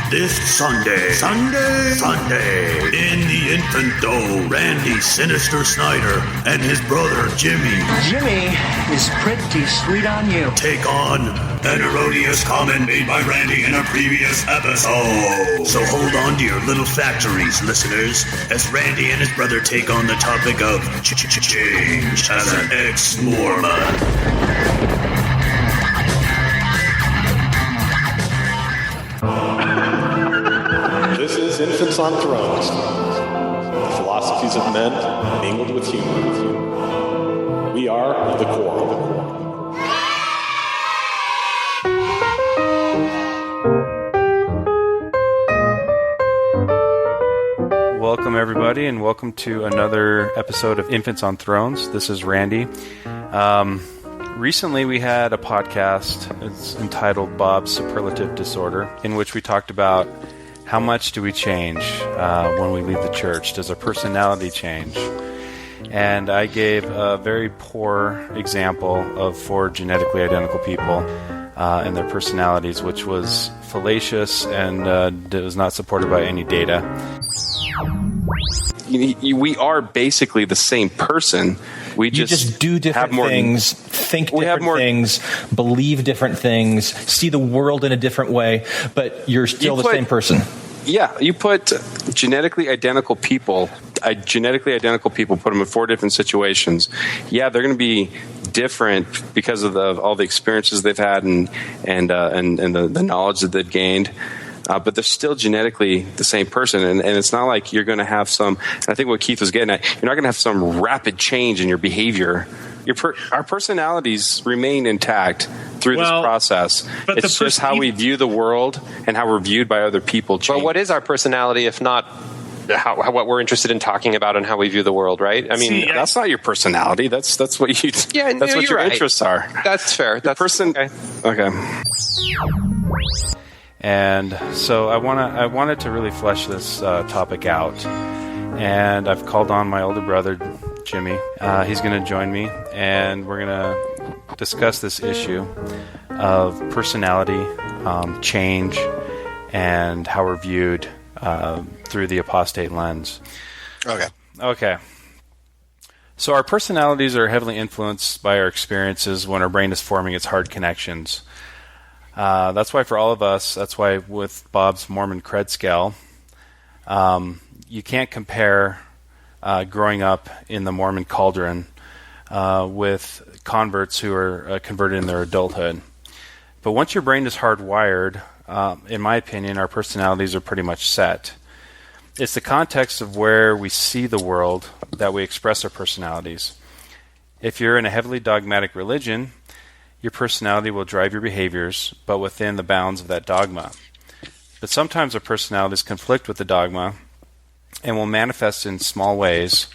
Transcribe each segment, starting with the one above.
This Sunday, in the Infantdo, Randy Sinister Snyder and his brother Jimmy. Jimmy is pretty sweet on you. Take on an erroneous comment made by Randy in a previous episode. So hold on to your little factories, listeners, as Randy and his brother take on the topic of change as an ex-Mormon. This is Infants on Thrones, the philosophies of men mingled with humor. We are the core. Welcome, everybody, and welcome to another episode of Infants on Thrones. This is Randy. Recently, we had a podcast. It's entitled Bob's Superlative Disorder, in which we talked about how much do we change when we leave the church? Does our personality change? And I gave a very poor example of 4 genetically identical people and their personalities, which was fallacious and was not supported by any data. We are basically the same person. We just do different things, think different things, believe different things, see the world in a different way, but you're still the same person. Yeah, you put genetically identical people, put them in 4 different situations. Yeah, they're going to be different because of all the experiences they've had and the knowledge that they've gained. But they're still genetically the same person, and it's not like you're going to have some. I think what Keith was getting at, you're not going to have some rapid change in your behavior. Our personalities remain intact through this process. But it's just how we view the world and how we're viewed by other people change. But what is our personality if not what we're interested in talking about and how we view the world, right? I mean, that's not your personality. That's what you. Yeah, that's what your interests are. That's fair. That's person. Okay. And so I wanted to really flesh this topic out, and I've called on my older brother Jimmy. He's going to join me, and we're going to discuss this issue of personality change and how we're viewed through the apostate lens. Okay. So our personalities are heavily influenced by our experiences when our brain is forming its hard connections. That's why for all of us, that's why with Bob's Mormon cred scale, you can't compare growing up in the Mormon cauldron with converts who are converted in their adulthood. But once your brain is hardwired, in my opinion, our personalities are pretty much set. It's the context of where we see the world that we express our personalities. If you're in a heavily dogmatic religion, your personality will drive your behaviors, but within the bounds of that dogma. But sometimes our personalities conflict with the dogma and will manifest in small ways,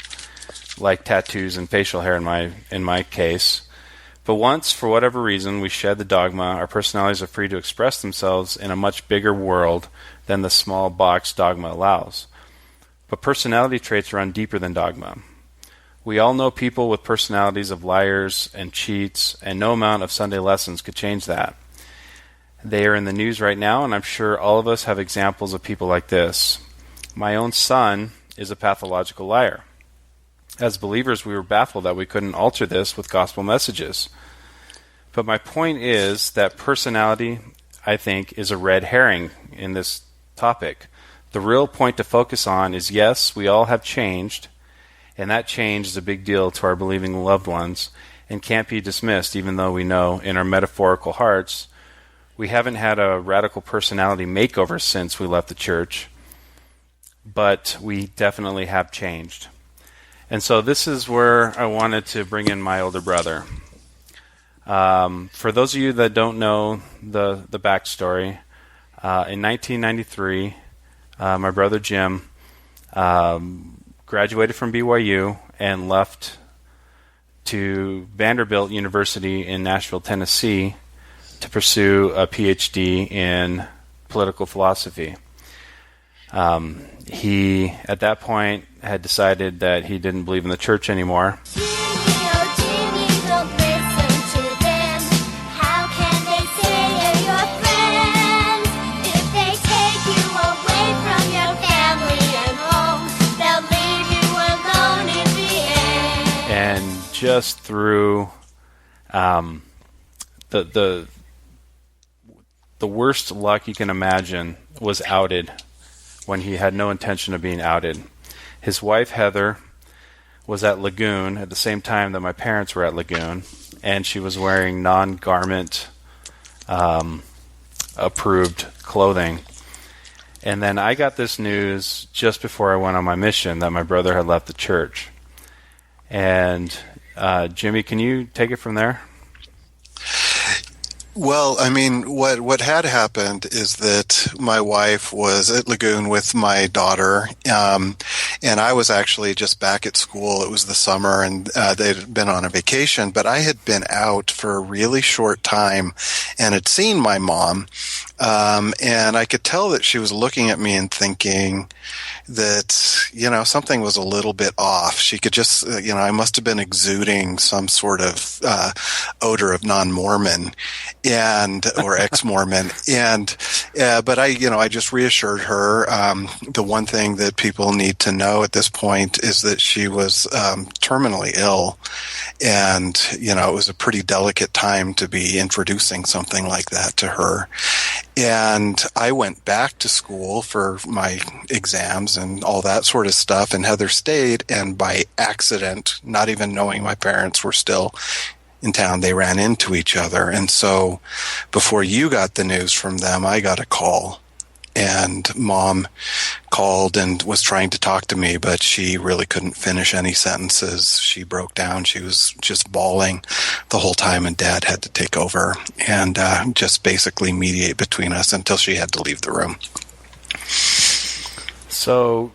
like tattoos and facial hair in my case. But once, for whatever reason, we shed the dogma, our personalities are free to express themselves in a much bigger world than the small box dogma allows. But personality traits run deeper than dogma. We all know people with personalities of liars and cheats, and no amount of Sunday lessons could change that. They are in the news right now, and I'm sure all of us have examples of people like this. My own son is a pathological liar. As believers, we were baffled that we couldn't alter this with gospel messages. But my point is that personality, I think, is a red herring in this topic. The real point to focus on is, yes, we all have changed, and that change is a big deal to our believing loved ones and can't be dismissed, even though we know in our metaphorical hearts we haven't had a radical personality makeover since we left the church, but we definitely have changed. And so this is where I wanted to bring in my older brother. For those of you that don't know the backstory, in 1993, my brother Jim graduated from BYU and left to Vanderbilt University in Nashville, Tennessee, to pursue a PhD in political philosophy. He, at that point, had decided that he didn't believe in the church anymore. How can they say you're your friends if they take you just through the worst luck you can imagine, was outed when he had no intention of being outed. His wife, Heather, was at Lagoon at the same time that my parents were at Lagoon, and she was wearing non-garment approved clothing. And then I got this news just before I went on my mission that my brother had left the church. And Jimmy, can you take it from there? Well, I mean, what had happened is that my wife was at Lagoon with my daughter, and I was actually just back at school. It was the summer, and they'd been on a vacation, but I had been out for a really short time and had seen my mom, and I could tell that she was looking at me and thinking that, you know, something was a little bit off. She could just, you know, I must have been exuding some sort of odor of non-Mormon or ex-Mormon, but I just reassured her. The one thing that people need to know at this point is that she was terminally ill, and you know, it was a pretty delicate time to be introducing something like that to her. And I went back to school for my exams and all that sort of stuff, and Heather stayed, and by accident, not even knowing my parents were still in town, they ran into each other. And so before you got the news from them, I got a call, and Mom called and was trying to talk to me, but she really couldn't finish any sentences. She broke down. She was just bawling the whole time, and Dad had to take over and just basically mediate between us until she had to leave the room. So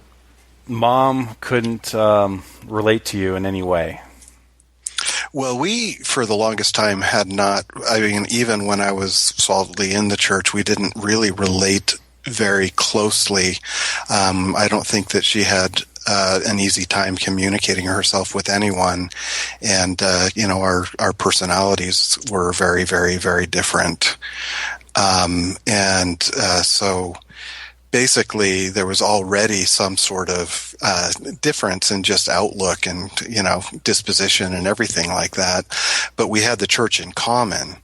Mom couldn't relate to you in any way? Well, we, for the longest time, had not, I mean, even when I was solidly in the church, we didn't really relate very closely. I don't think that she had an easy time communicating herself with anyone. And, you know, our personalities were very, very, very different. So basically there was already some sort of difference in just outlook and, you know, disposition and everything like that. But we had the church in common.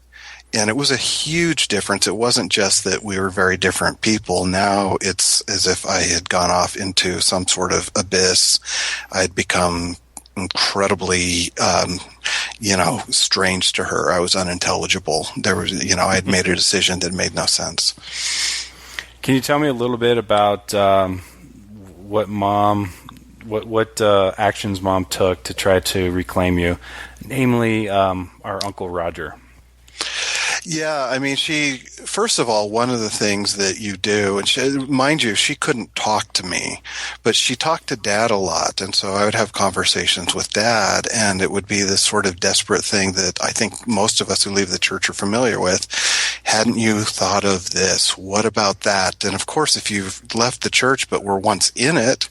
And it was a huge difference. It wasn't just that we were very different people. Now it's as if I had gone off into some sort of abyss. I had become incredibly, strange to her. I was unintelligible. There was, you know, I had made a decision that made no sense. Can you tell me a little bit about what actions Mom took to try to reclaim you, namely our Uncle Roger? Yeah, I mean, first of all, one of the things that you do, and mind you, she couldn't talk to me, but she talked to Dad a lot. And so I would have conversations with Dad, and it would be this sort of desperate thing that I think most of us who leave the church are familiar with. Hadn't you thought of this? What about that? And of course, if you've left the church but were once in it,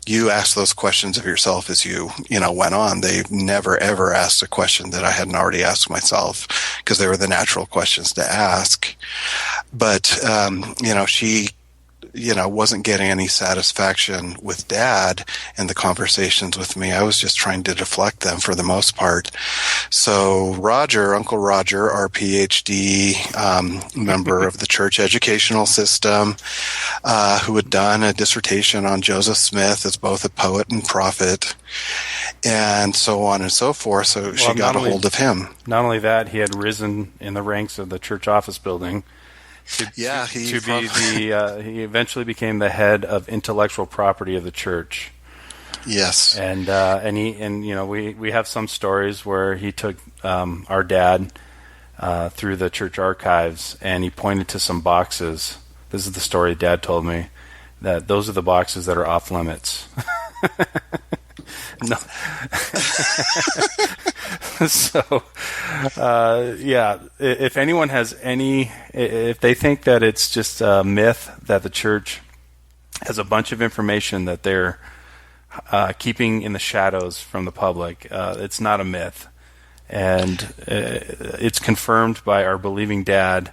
you ask those questions of yourself as you went on. They never, ever asked a question that I hadn't already asked myself, because they were the natural questions to ask. But, she, wasn't getting any satisfaction with Dad in the conversations with me. I was just trying to deflect them for the most part. So Uncle Roger, our PhD member of the church educational system, who had done a dissertation on Joseph Smith as both a poet and prophet, and so on and so forth. So she got a hold of him. Not only that, he had risen in the ranks of the church office building. He eventually became the head of intellectual property of the church. Yes, and we have some stories where he took our dad through the church archives, and he pointed to some boxes. This is the story Dad told me, that those are the boxes that are off limits. No. So, if anyone has if they think that it's just a myth that the church has a bunch of information that they're keeping in the shadows from the public, it's not a myth. And it's confirmed by our believing dad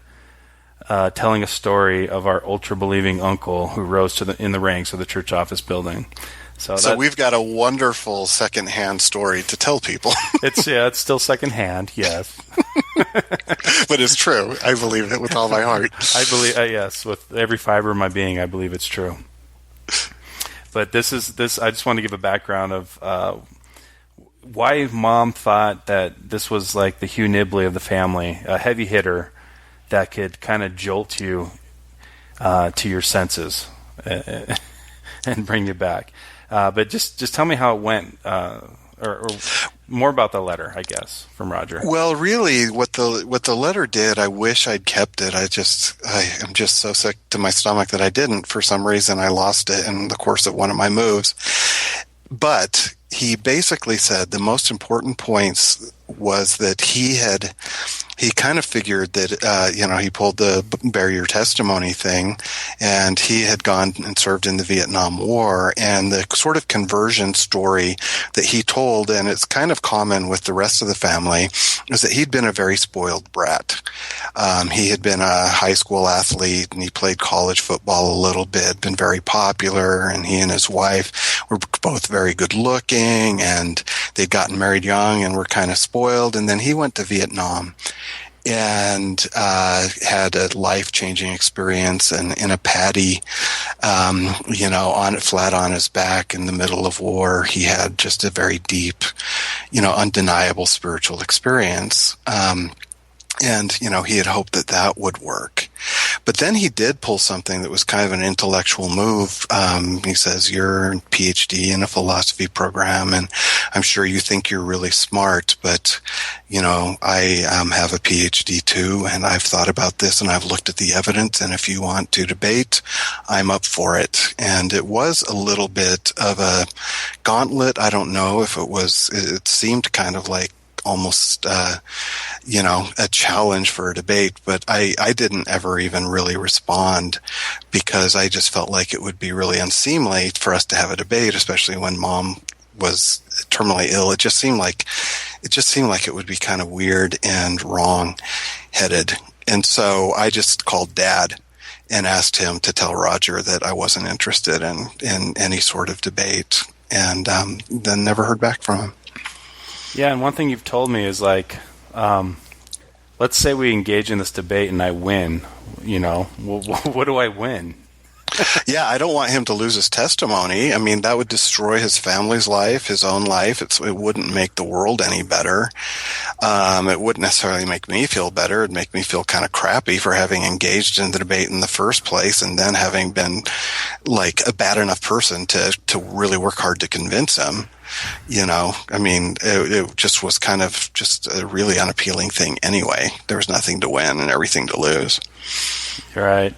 telling a story of our ultra-believing uncle who rose in the ranks of the church office building. So we've got a wonderful secondhand story to tell people. It's still secondhand, yes. But it's true. I believe it with all my heart. I believe, yes, with every fiber of my being, I believe it's true. But this. I just want to give a background of why Mom thought that this was like the Hugh Nibley of the family, a heavy hitter that could kind of jolt you to your senses and bring you back. But just tell me how it went, or more about the letter, I guess, from Roger. Well, really, what the letter did, I wish I'd kept it. I am just so sick to my stomach that I didn't. For some reason, I lost it in the course of one of my moves. But he basically said the most important points was that he kind of figured that, he pulled the bear your testimony thing, and he had gone and served in the Vietnam War, and the sort of conversion story that he told, and it's kind of common with the rest of the family, is that he'd been a very spoiled brat. He had been a high school athlete, and he played college football a little bit, been very popular, and he and his wife were both very good looking, and they'd gotten married young and were kind of spoiled, and then he went to Vietnam and had a life-changing experience in a paddy, flat on his back in the middle of war. He had just a very deep, undeniable spiritual experience. And, he had hoped that would work. But then he did pull something that was kind of an intellectual move. He says, you're a PhD in a philosophy program, and I'm sure you think you're really smart, but, I have a PhD too, and I've thought about this, and I've looked at the evidence, and if you want to debate, I'm up for it. And it was a little bit of a gauntlet. I don't know if it seemed kind of like almost, a challenge for a debate, but I didn't ever even really respond because I just felt like it would be really unseemly for us to have a debate, especially when Mom was terminally ill. It just seemed like it would be kind of weird and wrong-headed. And so I just called Dad and asked him to tell Roger that I wasn't interested in any sort of debate, and then never heard back from him. Yeah, and one thing you've told me is like, let's say we engage in this debate and I win, what do I win? Yeah, I don't want him to lose his testimony. I mean, that would destroy his family's life, his own life. It wouldn't make the world any better. It wouldn't necessarily make me feel better. It'd make me feel kind of crappy for having engaged in the debate in the first place and then having been like a bad enough person to really work hard to convince him. I mean, it just was kind of just a really unappealing thing anyway. There was nothing to win and everything to lose. Right.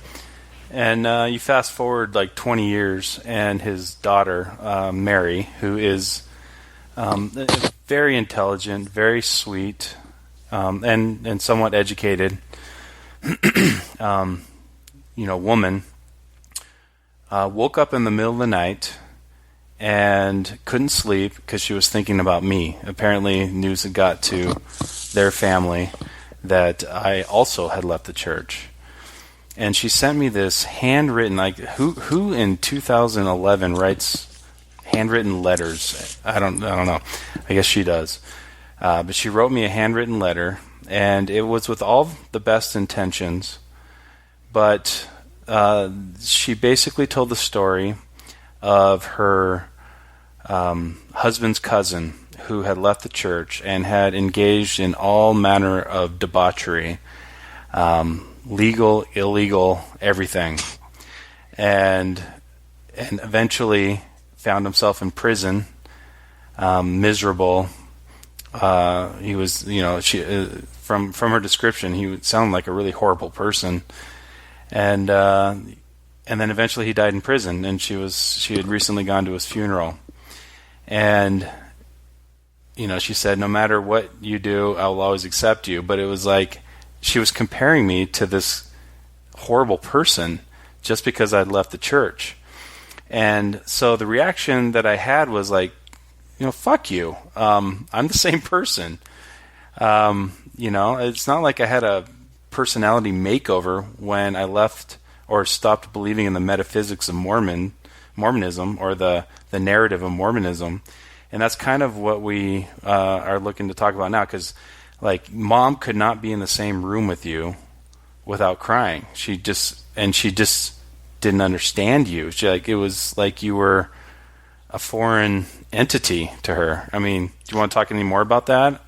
And you fast forward like 20 years, and his daughter, Mary, who is very intelligent, very sweet, and somewhat educated, woman, woke up in the middle of the night and couldn't sleep because she was thinking about me. Apparently, news had got to their family that I also had left the church. And she sent me this handwritten, like, who in 2011 writes handwritten letters? I don't know. I guess she does. But she wrote me a handwritten letter, and it was with all the best intentions. But she basically told the story of her husband's cousin who had left the church and had engaged in all manner of debauchery, legal, illegal, everything, and eventually found himself in prison, miserable. He was, from her description, he would sound like a really horrible person, and then eventually he died in prison, and she had recently gone to his funeral, and she said, no matter what you do, I will always accept you. But it was like she was comparing me to this horrible person just because I'd left the church. And so the reaction that I had was like, fuck you. I'm the same person. It's not like I had a personality makeover when I left or stopped believing in the metaphysics of Mormonism or the the narrative of Mormonism. And that's kind of what we are looking to talk about now, because like Mom could not be in the same room with you without crying. She just didn't understand you. It was like you were a foreign entity to her. I mean, do you want to talk any more about that?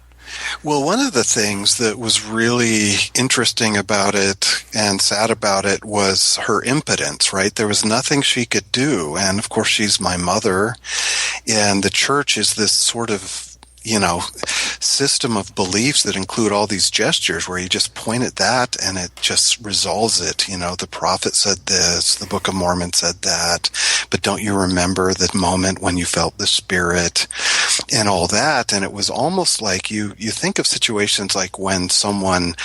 Well, one of the things that was really interesting about it and sad about it was her impotence, right? There was nothing she could do. And of course, she's my mother. And the church is this sort of, system of beliefs that include all these gestures where you just point at that and it just resolves it. The prophet said this, the Book of Mormon said that, but don't you remember the moment when you felt the Spirit and all that? And it was almost like you think of situations like when someone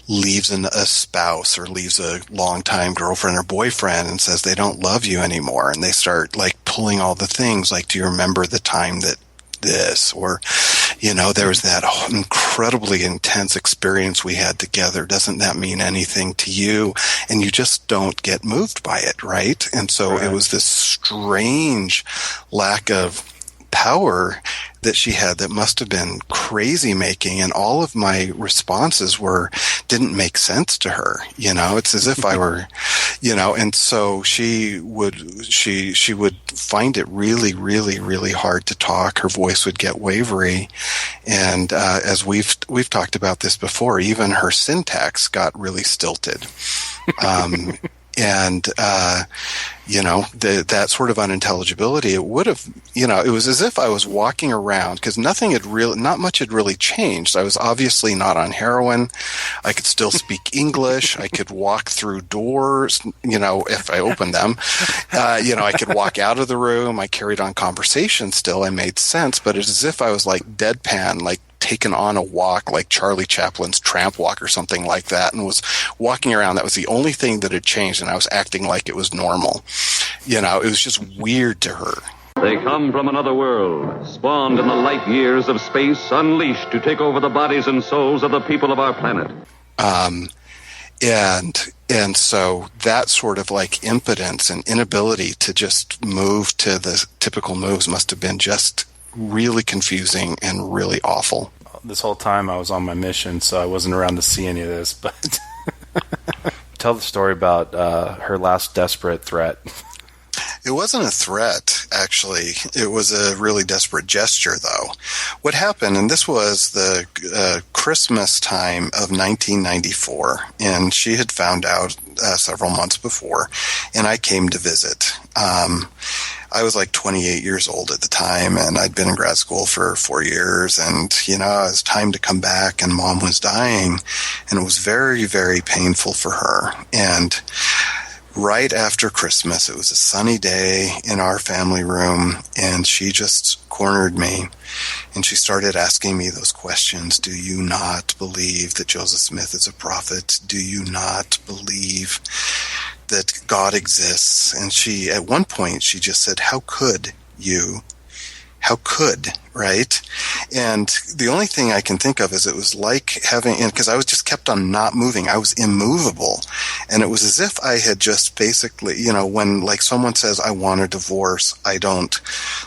leaves a spouse or leaves a longtime girlfriend or boyfriend and says they don't love you anymore, and they start like pulling all the things like, do you remember the time that this, or there was that incredibly intense experience we had together. Doesn't that mean anything to you? And you just don't get moved by it, right? And so It was this strange lack of power that she had that must have been crazy making, and all of my responses didn't make sense to her. It's as if I were, and so she would find it really, really, really hard to talk. Her voice would get wavery, and as we've talked about this before, even her syntax got really stilted. And, that sort of unintelligibility, it would have, it was as if I was walking around, because not much had really changed. I was obviously not on heroin. I could still speak English. I could walk through doors, if I opened them. I could walk out of the room. I carried on conversation still. I made sense, but it's as if I was like deadpan, like taken on a walk like Charlie Chaplin's Tramp Walk or something like that, and was walking around. That was the only thing that had changed, and I was acting like it was normal. It was just weird to her. They come from another world, spawned in the light years of space, unleashed to take over the bodies and souls of the people of our planet. And so that sort of like impotence and inability to just move to the typical moves must have been just really confusing and really awful. This whole time I was on my mission, so I wasn't around to see any of this, but tell the story about her last desperate threat. It wasn't a threat, actually. It was a really desperate gesture, though. What happened, and this was the Christmas time of 1994, and she had found out several months before, and I came to visit. I was like 28 years old at the time, and I'd been in grad school for 4 years, and, it was time to come back, and Mom was dying, and it was very, very painful for her. And right after Christmas, it was a sunny day in our family room, and she just cornered me, and she started asking me those questions. Do you not believe that Joseph Smith is a prophet? Do you not believe that God exists? And she, at one point, she just said, how could you? How could, right? And the only thing I can think of is it was like having, because I was just kept on not moving. I was immovable. And it was as if I had just basically, when like someone says, I want a divorce, I don't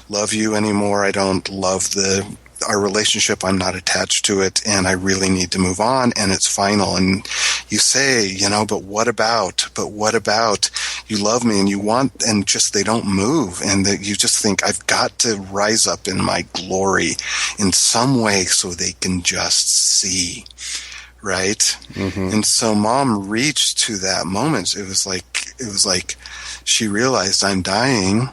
love you anymore, I don't love our relationship, I'm not attached to it, and I really need to move on, and it's final. And you say, but what about, you love me and you want, and just they don't move, and that you just think, I've got to rise up in my glory in some way so they can just see, right? Mm-hmm. And so Mom reached to that moment. It was like she realized, I'm dying,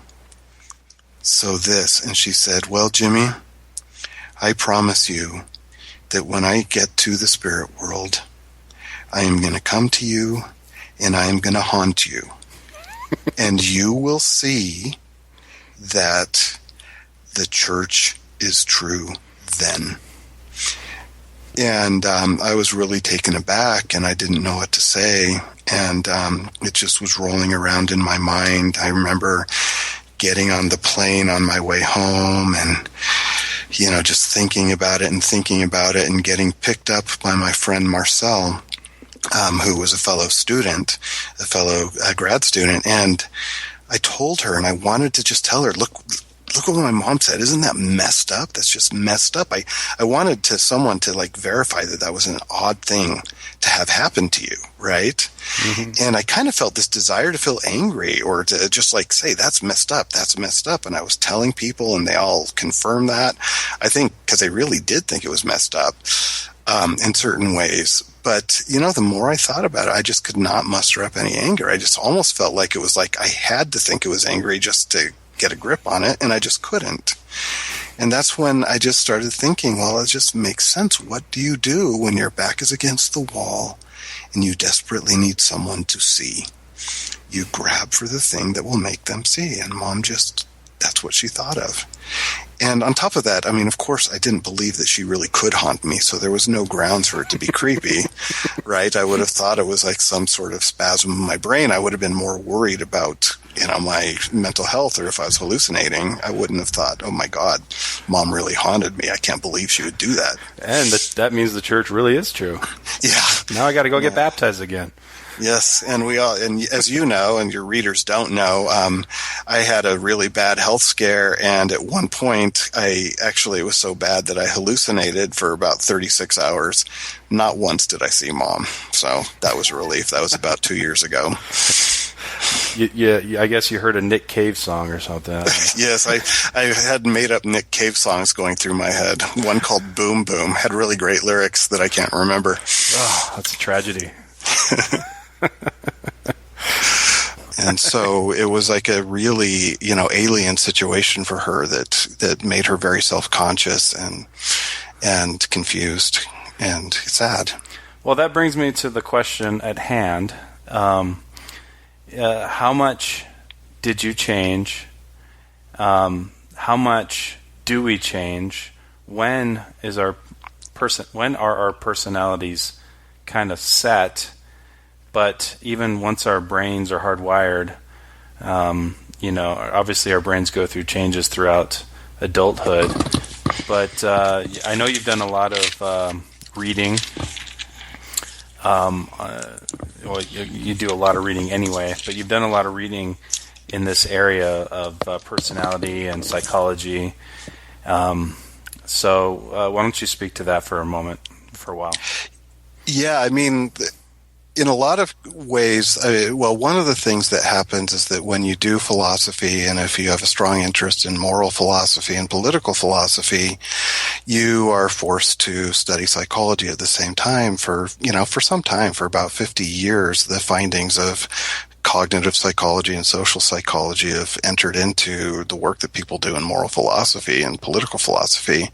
so this, and she said, well, Jimmy, I promise you that when I get to the spirit world, I am going to come to you and I am going to haunt you. And you will see that the church is true then. And I was really taken aback, and I didn't know what to say. And it just was rolling around in my mind. I remember getting on the plane on my way home and just thinking about it and getting picked up by my friend Marcel, who was a fellow grad student. And I told her, and I wanted to just tell her, look, look what my mom said. Isn't that messed up? That's just messed up. I wanted someone to like verify that was an odd thing to have happen to you, right? Mm-hmm. And I kind of felt this desire to feel angry or to just like say, that's messed up. That's messed up. And I was telling people and they all confirmed that. I think because they really did think it was messed up in certain ways. But, the more I thought about it, I just could not muster up any anger. I just almost felt like it was like I had to think it was angry just to get a grip on it, and I just couldn't. And that's when I just started thinking, well, it just makes sense. What do you do when your back is against the wall and you desperately need someone to see? You grab for the thing that will make them see. And Mom that's what she thought of. And on top of that, I mean, of course, I didn't believe that she really could haunt me, so there was no grounds for it to be creepy, right? I would have thought it was like some sort of spasm in my brain. I would have been more worried about, my mental health, or if I was hallucinating, I wouldn't have thought, oh my God, Mom really haunted me. I can't believe she would do that. And that means the church really is true. Yeah. Now I got to go get baptized again. Yes, and as you know, and your readers don't know, I had a really bad health scare, and at one point, it was so bad that I hallucinated for about 36 hours. Not once did I see Mom, so that was a relief. That was about 2 years ago. I guess you heard a Nick Cave song or something. Yes, I had made up Nick Cave songs going through my head. One called Boom Boom had really great lyrics that I can't remember. Oh, that's a tragedy. And so it was like a really, alien situation for her that made her very self-conscious and confused and sad. Well, that brings me to the question at hand. How much did you change? How much do we change? When are our personalities kind of set? But even once our brains are hardwired, obviously our brains go through changes throughout adulthood. But I know you've done a lot of reading. You do a lot of reading anyway, but you've done a lot of reading in this area of personality and psychology. So why don't you speak to that for a while? Yeah, I mean, in a lot of ways, one of the things that happens is that when you do philosophy, and if you have a strong interest in moral philosophy and political philosophy, you are forced to study psychology at the same time for some time, for about 50 years. The findings of cognitive psychology and social psychology have entered into the work that people do in moral philosophy and political philosophy.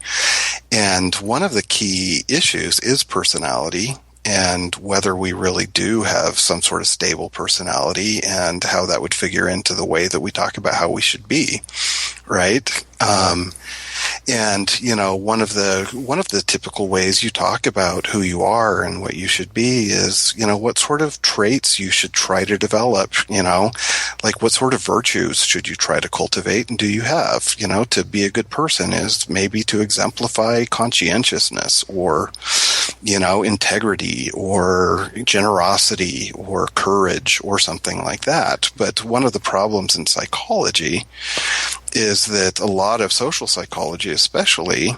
And one of the key issues is personality, and whether we really do have some sort of stable personality and how that would figure into the way that we talk about how we should be, right? And one of the typical ways you talk about who you are and what you should be is, what sort of traits you should try to develop, like what sort of virtues should you try to cultivate and do you have, to be a good person is maybe to exemplify conscientiousness or, integrity or generosity or courage or something like that. But one of the problems in psychology is that a lot of social psychology especially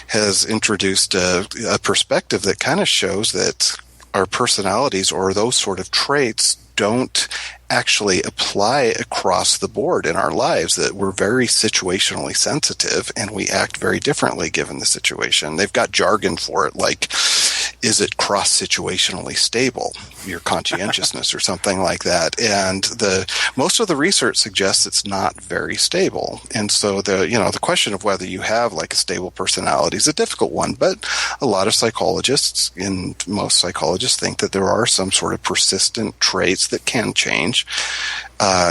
has introduced a perspective that kind of shows that our personalities or those sort of traits don't actually apply across the board in our lives, that we're very situationally sensitive and we act very differently given the situation. They've got jargon for it, like, is it cross-situationally stable, your conscientiousness or something like that? And most of the research suggests it's not very stable. And so the question of whether you have like a stable personality is a difficult one, but a lot of psychologists and most psychologists think that there are some sort of persistent traits that can change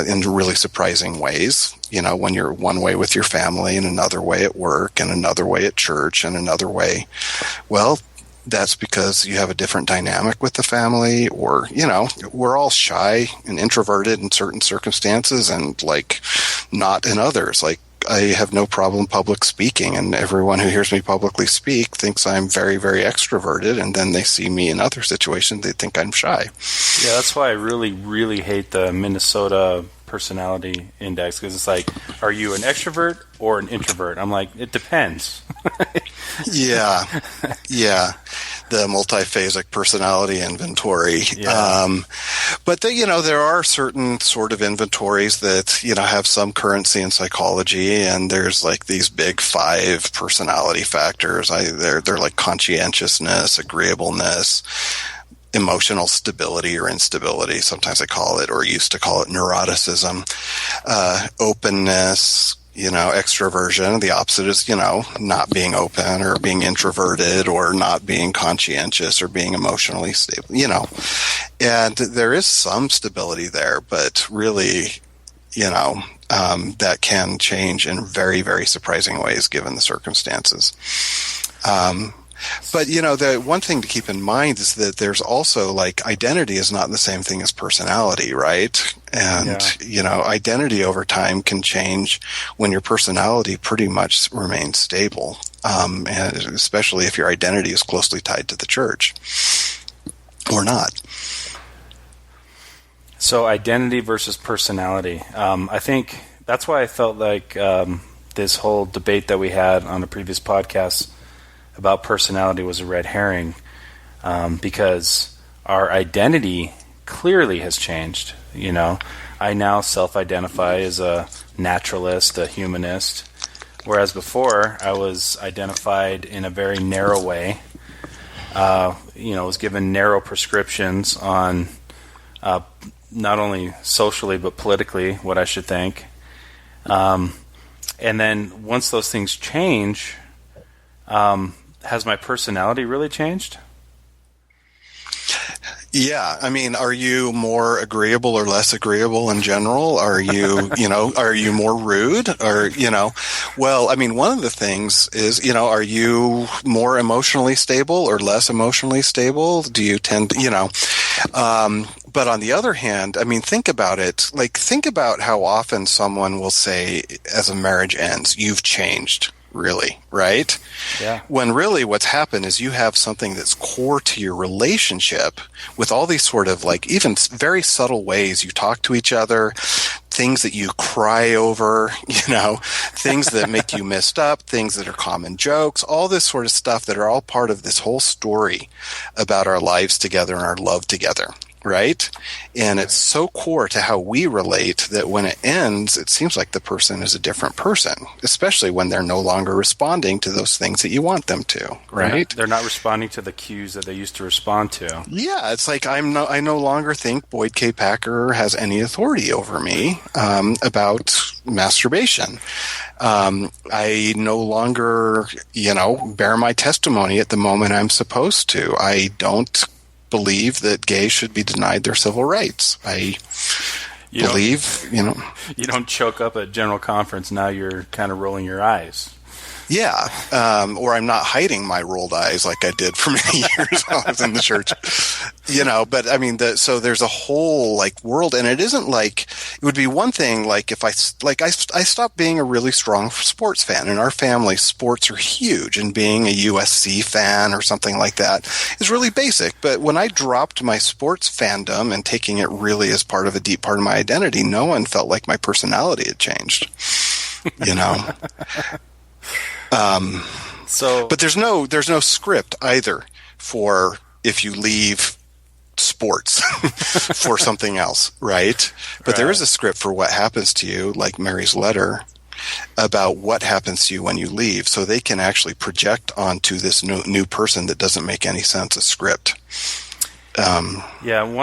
in really surprising ways. When you're one way with your family and another way at work and another way at church and another way, well, that's because you have a different dynamic with the family, or, we're all shy and introverted in certain circumstances and like not in others. Like, I have no problem public speaking, and everyone who hears me publicly speak thinks I'm very, very extroverted, and then they see me in other situations, they think I'm shy. Yeah, that's why I really, really hate the Minnesota personality index, because it's like, are you an extrovert or an introvert? I'm like, it depends. Yeah. The multiphasic personality inventory. Yeah. But there are certain sort of inventories that, have some currency in psychology, and there's like these big 5 personality factors. They're like conscientiousness, agreeableness, emotional stability or instability. Sometimes I call it, or used to call it, neuroticism, openness, extroversion. The opposite is, not being open or being introverted or not being conscientious or being emotionally stable, and there is some stability there, but really, that can change in very, very surprising ways given the circumstances. But, the one thing to keep in mind is that there's also, like, identity is not the same thing as personality, right? And, identity over time can change when your personality pretty much remains stable, and especially if your identity is closely tied to the church or not. So identity versus personality. I think that's why I felt like this whole debate that we had on the previous podcast about personality was a red herring, because our identity clearly has changed. I now self-identify as a naturalist, a humanist, whereas before I was identified in a very narrow way. Was given narrow prescriptions on not only socially but politically what I should think. And then once those things change, has my personality really changed? Yeah, I mean, are you more agreeable or less agreeable in general? Are you, are you more rude? Or, well, I mean, one of the things is, are you more emotionally stable or less emotionally stable? Do you tend to, but on the other hand, I mean, think about it. Like, think about how often someone will say, as a marriage ends, you've changed. Really, right? Yeah. When really what's happened is you have something that's core to your relationship with all these sort of, like, even very subtle ways you talk to each other, things that you cry over, things that make you messed up, things that are common jokes, all this sort of stuff that are all part of this whole story about our lives together and our love together. Right? And it's so core to how we relate that when it ends, it seems like the person is a different person, especially when they're no longer responding to those things that you want them to, right? They're not responding to the cues that they used to respond to. Yeah, it's like I no longer think Boyd K. Packer has any authority over me about masturbation. I no longer, bear my testimony at the moment I'm supposed to. I don't believe that gays should be denied their civil rights. You don't choke up at General Conference. Now you're kind of rolling your eyes. Yeah, or I'm not hiding my rolled eyes like I did for many years while I was in the church. But I mean, so there's a whole like world, and it isn't like it would be one thing like if I stopped being a really strong sports fan. In our family, sports are huge, and being a USC fan or something like that is really basic. But when I dropped my sports fandom and taking it really as part of a deep part of my identity, no one felt like my personality had changed. But there's no script either for if you leave sports for something else, right? But there is a script for what happens to you, like Mary's letter, about what happens to you when you leave, so they can actually project onto this new person that doesn't make any sense a script. One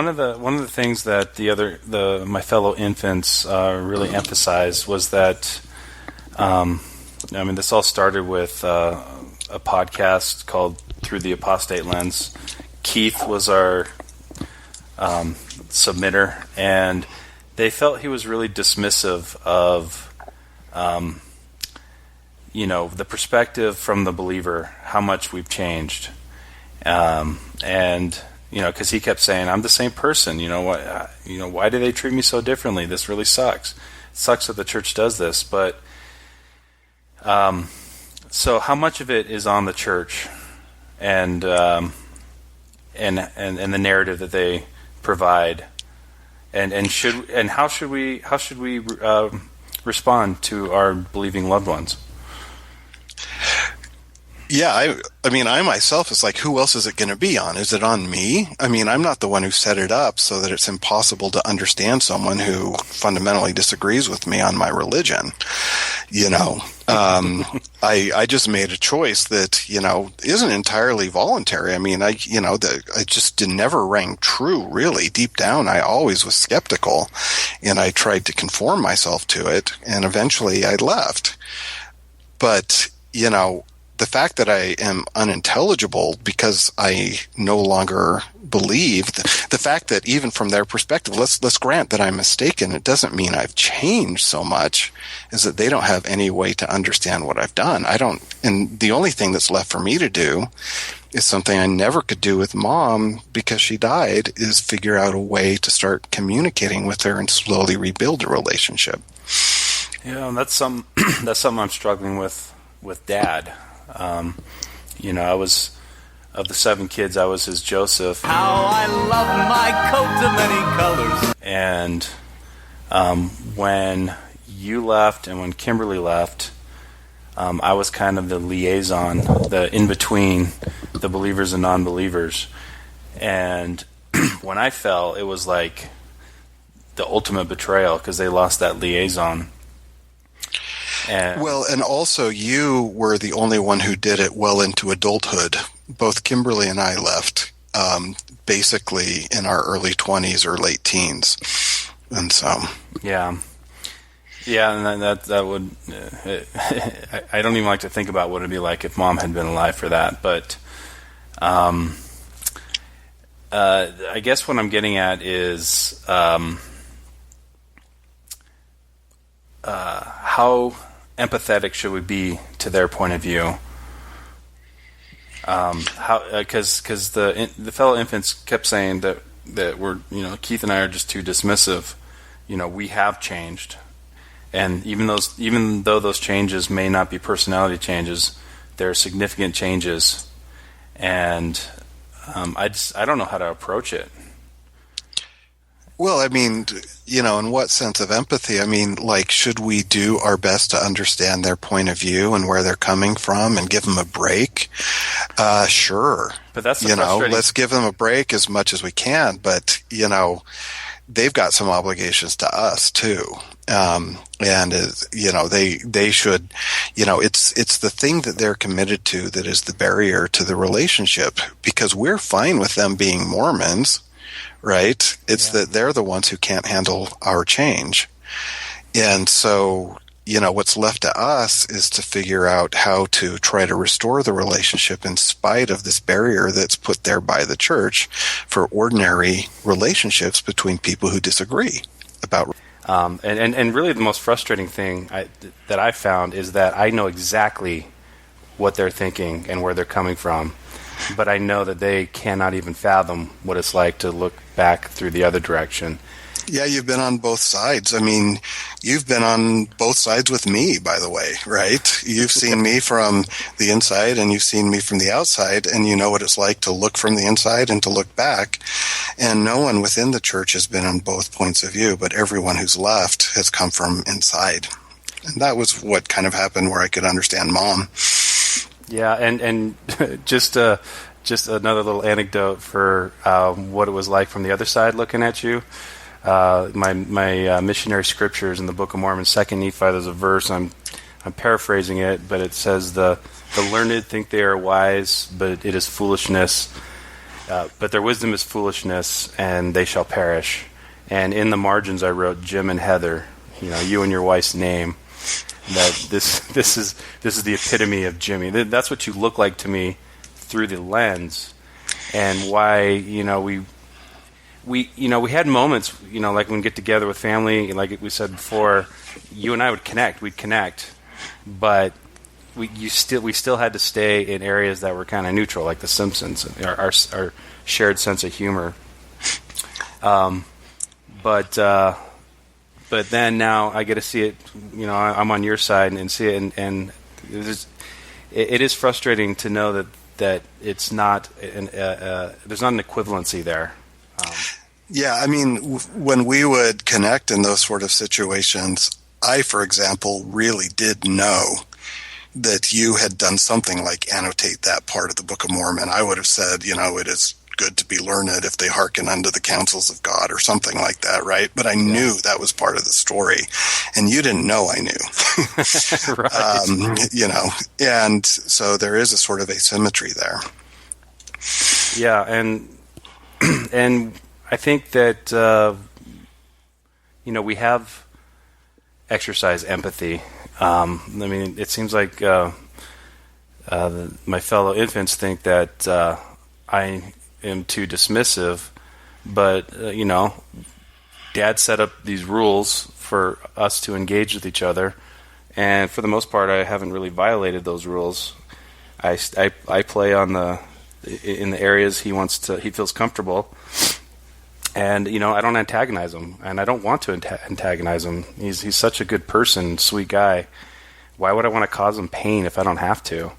of the things that my fellow infants really emphasized was that. This all started with a podcast called Through the Apostate Lens. Keith was our submitter, and they felt he was really dismissive of, the perspective from the believer, how much we've changed. Because he kept saying, I'm the same person. Why do they treat me so differently? This really sucks. It sucks that the church does this, but... So how much of it is on the church and the narrative that they provide, and how should we respond to our believing loved ones? Yeah, I mean, I myself is like, who else is it going to be on? Is it on me? I mean, I'm not the one who set it up so that it's impossible to understand someone who fundamentally disagrees with me on my religion. I just made a choice that, isn't entirely voluntary. I mean, I just never rang true, really. Deep down, I always was skeptical, and I tried to conform myself to it, and eventually I left. But, the fact that I am unintelligible because I no longer believe, the fact that even from their perspective, let's grant that I'm mistaken, it doesn't mean I've changed so much, is that they don't have any way to understand what I've done. And the only thing that's left for me to do is something I never could do with Mom because she died, is figure out a way to start communicating with her and slowly rebuild a relationship. Yeah, that's something I'm struggling with Dad. I was, of the 7 kids, I was his Joseph. How I love my coat of many colors. And when you left and when Kimberly left, I was kind of the liaison, the in-between the believers and non-believers. And when I fell, it was like the ultimate betrayal because they lost that liaison. And also you were the only one who did it well into adulthood. Both Kimberly and I left basically in our early 20s or late teens. And so... Yeah, and that would... I don't even like to think about what it would be like if Mom had been alive for that. But I guess what I'm getting at is how empathetic should we be to their point of view? Because the fellow infants kept saying that we're, Keith and I are just too dismissive. We have changed, and even though those changes may not be personality changes, they're significant changes, and I don't know how to approach it. Well, I mean, in what sense of empathy? I mean, should we do our best to understand their point of view and where they're coming from and give them a break? Sure. But that's let's give them a break as much as we can. But, they've got some obligations to us too. And, they should, it's the thing that they're committed to that is the barrier to the relationship, because we're fine with them being Mormons. Right? It's that they're the ones who can't handle our change. And so, what's left to us is to figure out how to try to restore the relationship in spite of this barrier that's put there by the church for ordinary relationships between people who disagree about. And really the most frustrating thing that I found is that I know exactly what they're thinking and where they're coming from. But I know that they cannot even fathom what it's like to look back through the other direction. Yeah, you've been on both sides. I mean, you've been on both sides with me, by the way, right? You've seen me from the inside and you've seen me from the outside, and you know what it's like to look from the inside and to look back. And no one within the church has been on both points of view, but everyone who's left has come from inside. And that was what kind of happened where I could understand Mom. Yeah, and just another little anecdote for what it was like from the other side looking at you. My missionary scriptures in the Book of Mormon, 2 Nephi, there's a verse, I'm paraphrasing it, but it says, the learned think they are wise, but it is foolishness. But their wisdom is foolishness, and they shall perish. And in the margins I wrote Jim and Heather, you and your wife's name. That this is the epitome of Jimmy. That's what you look like to me through the lens, and why we had moments, like when we get together with family, like we said before, you and I would connect. We'd connect, but we still had to stay in areas that were kind of neutral, like The Simpsons, our shared sense of humor. But then now I get to see it, I'm on your side and see it, and it is frustrating to know that it's not, there's not an equivalency there. Yeah, I mean, when we would connect in those sort of situations, I, for example, really did know that you had done something like annotate that part of the Book of Mormon. I would have said, it is good to be learned if they hearken unto the counsels of God or something like that, right? But I knew that was part of the story, and you didn't know I knew. Right. And so there is a sort of asymmetry there. Yeah, and I think that we have exercised empathy. I mean, it seems like my fellow infants think that I am too dismissive, but Dad set up these rules for us to engage with each other, and for the most part, I haven't really violated those rules. I play in the areas he feels comfortable. And, I don't antagonize him, and I don't want to antagonize him. He's such a good person, sweet guy. Why would I want to cause him pain if I don't have to?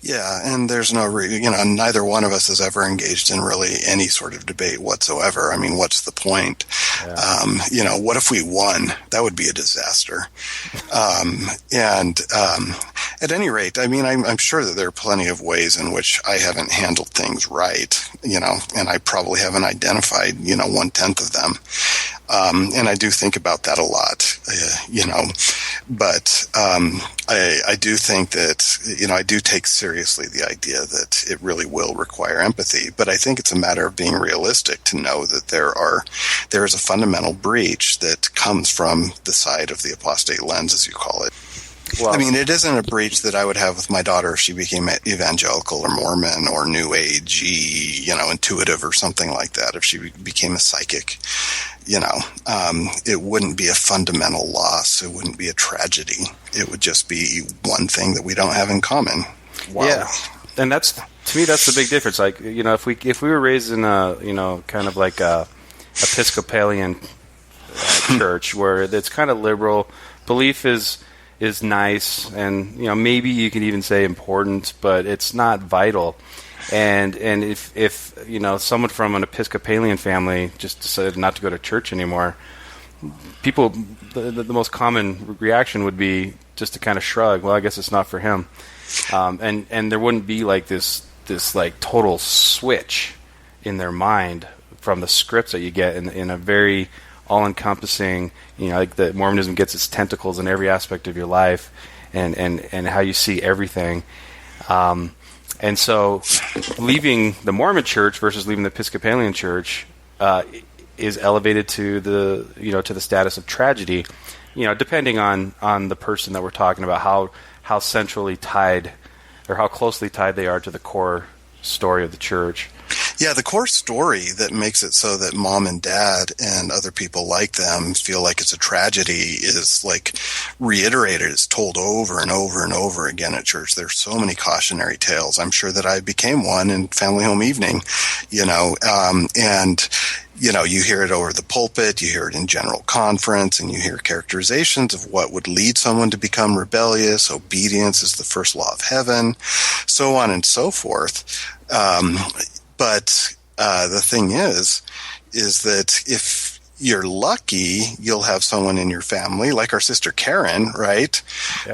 Yeah, and there's no neither one of us has ever engaged in really any sort of debate whatsoever. I mean, what's the point? Yeah. What if we won? That would be a disaster. At any rate, I mean, I'm sure that there are plenty of ways in which I haven't handled things right, and I probably haven't identified, 1/10 of them. And I do think about that a lot, but I do think that, I do take seriously the idea that it really will require empathy, but I think it's a matter of being realistic to know that there is a fundamental breach that comes from the side of the apostate lens, as you call it. Well, I mean, it isn't a breach that I would have with my daughter if she became evangelical or Mormon or New Age-y, intuitive or something like that. If she became a psychic, it wouldn't be a fundamental loss. It wouldn't be a tragedy. It would just be one thing that we don't have in common. Wow. Yeah, and to me that's the big difference. Like, if we were raised in a kind of like a Episcopalian church where it's kind of liberal, belief is nice, and maybe you could even say important, but it's not vital. And if someone from an Episcopalian family just decided not to go to church anymore, people the most common reaction would be just to kind of shrug. Well, I guess it's not for him, and there wouldn't be like this like total switch in their mind from the scripts that you get in a very all-encompassing, like the Mormonism gets its tentacles in every aspect of your life, and how you see everything. And so, leaving the Mormon Church versus leaving the Episcopalian Church is elevated to the status of tragedy. Depending on the person that we're talking about, how centrally tied or how closely tied they are to the core story of the church. Yeah, the core story that makes it so that mom and dad and other people like them feel like it's a tragedy is like reiterated. It's told over and over and over again at church. There's so many cautionary tales. I'm sure that I became one in Family Home Evening, and you hear it over the pulpit, you hear it in general conference, and you hear characterizations of what would lead someone to become rebellious. Obedience is the first law of heaven, so on and so forth. But the thing is that if you're lucky, you'll have someone in your family, like our sister Karen, right,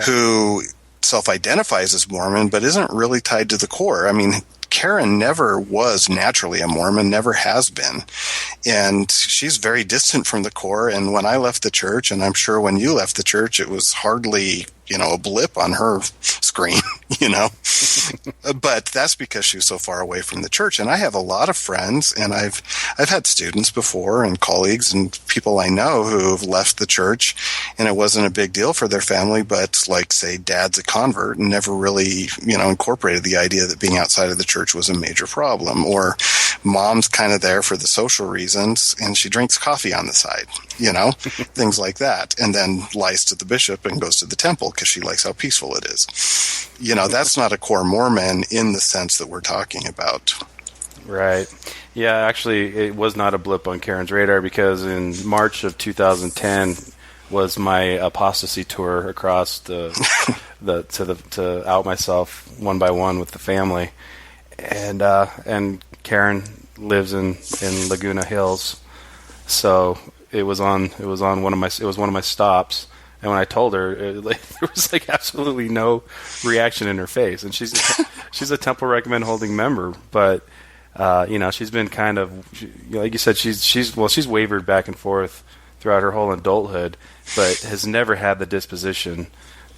who self-identifies as Mormon but isn't really tied to the core. I mean, Karen never was naturally a Mormon, never has been. And she's very distant from the core. And when I left the church, and I'm sure when you left the church, it was hardly, a blip on her screen, But that's because she was so far away from the church. And I have a lot of friends, and I've had students before and colleagues and people I know who've left the church, and it wasn't a big deal for their family, but like, say, dad's a convert and never really, incorporated the idea that being outside of the church was a major problem, or mom's kind of there for the social reasons and she drinks coffee on the side, things like that, and then lies to the bishop and goes to the temple because she likes how peaceful it is. That's not a core Mormon in the sense that we're talking about. Right. Yeah, actually, it was not a blip on Karen's radar because in March of 2010 was my apostasy tour across to out myself one by one with the family, and Karen lives in Laguna Hills, So it was on one of my stops. And when I told her, there was like absolutely no reaction in her face. And she's a Temple Recommend holding member, but she's been kind of, like you said, she's wavered back and forth throughout her whole adulthood, but has never had the disposition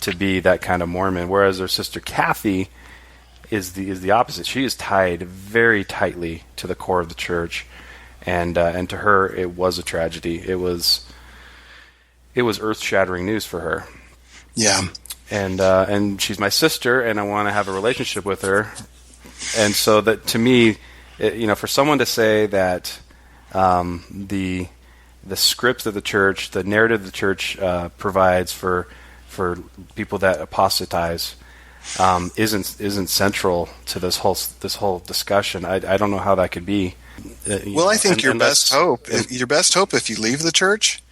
to be that kind of Mormon. Whereas her sister Kathy is the opposite. She is tied very tightly to the core of the church, and to her it was a tragedy. It was earth-shattering news for her. Yeah. And she's my sister, and I want to have a relationship with her. And so that, to me, for someone to say that the script of the church, the narrative the church provides for people that apostatize, isn't central to this whole discussion. I don't know how that could be. I think your best hope if you leave the church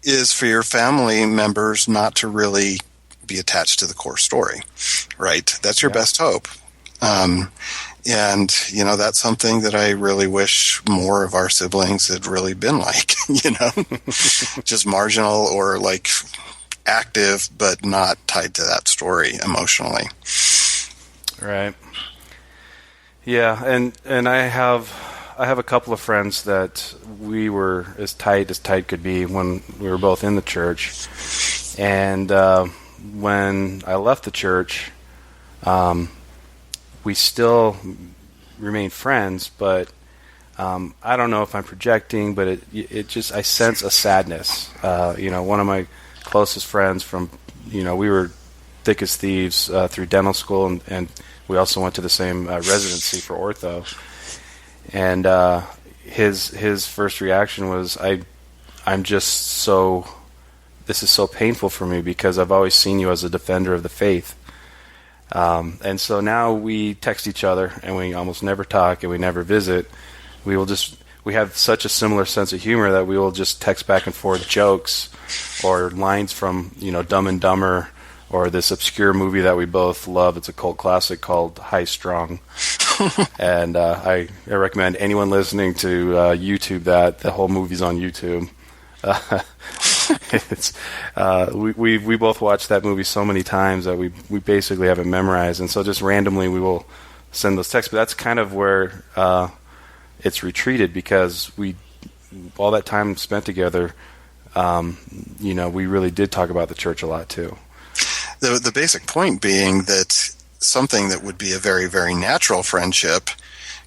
is for your family members not to really be attached to the core story, right? That's your best hope. And, that's something that I really wish more of our siblings had really been like, just marginal or like active, but not tied to that story emotionally. Right. Yeah. And I have a couple of friends that we were as tight could be when we were both in the church. And when I left the church, we still remain friends, but I don't know if I'm projecting, but it just, I sense a sadness. One of my closest friends from, we were thick as thieves through dental school, and we also went to the same residency for ortho. And his first reaction was, I'm just so, this is so painful for me because I've always seen you as a defender of the faith. And so now we text each other, and we almost never talk, and we never visit. We have such a similar sense of humor that we will just text back and forth jokes or lines from, Dumb and Dumber, or this obscure movie that we both love. It's a cult classic called High Strung. And I recommend anyone listening to YouTube that. The whole movie's on YouTube. We both watched that movie so many times that we basically have it memorized, and so just randomly we will send those texts. But that's kind of where it's retreated, because all that time spent together, we really did talk about the church a lot too. The basic point being that something that would be a very, very natural friendship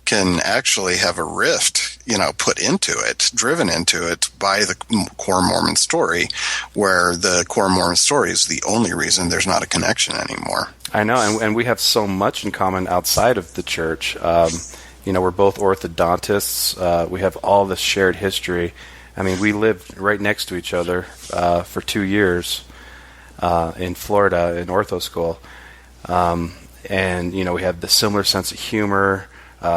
can actually have a rift, put into it, driven into it by the core Mormon story, where the core Mormon story is the only reason there's not a connection anymore. I know, and we have so much in common outside of the church. We're both orthodontists. We have all this shared history. I mean, we lived right next to each other for 2 years in Florida in ortho school. And, we have the similar sense of humor,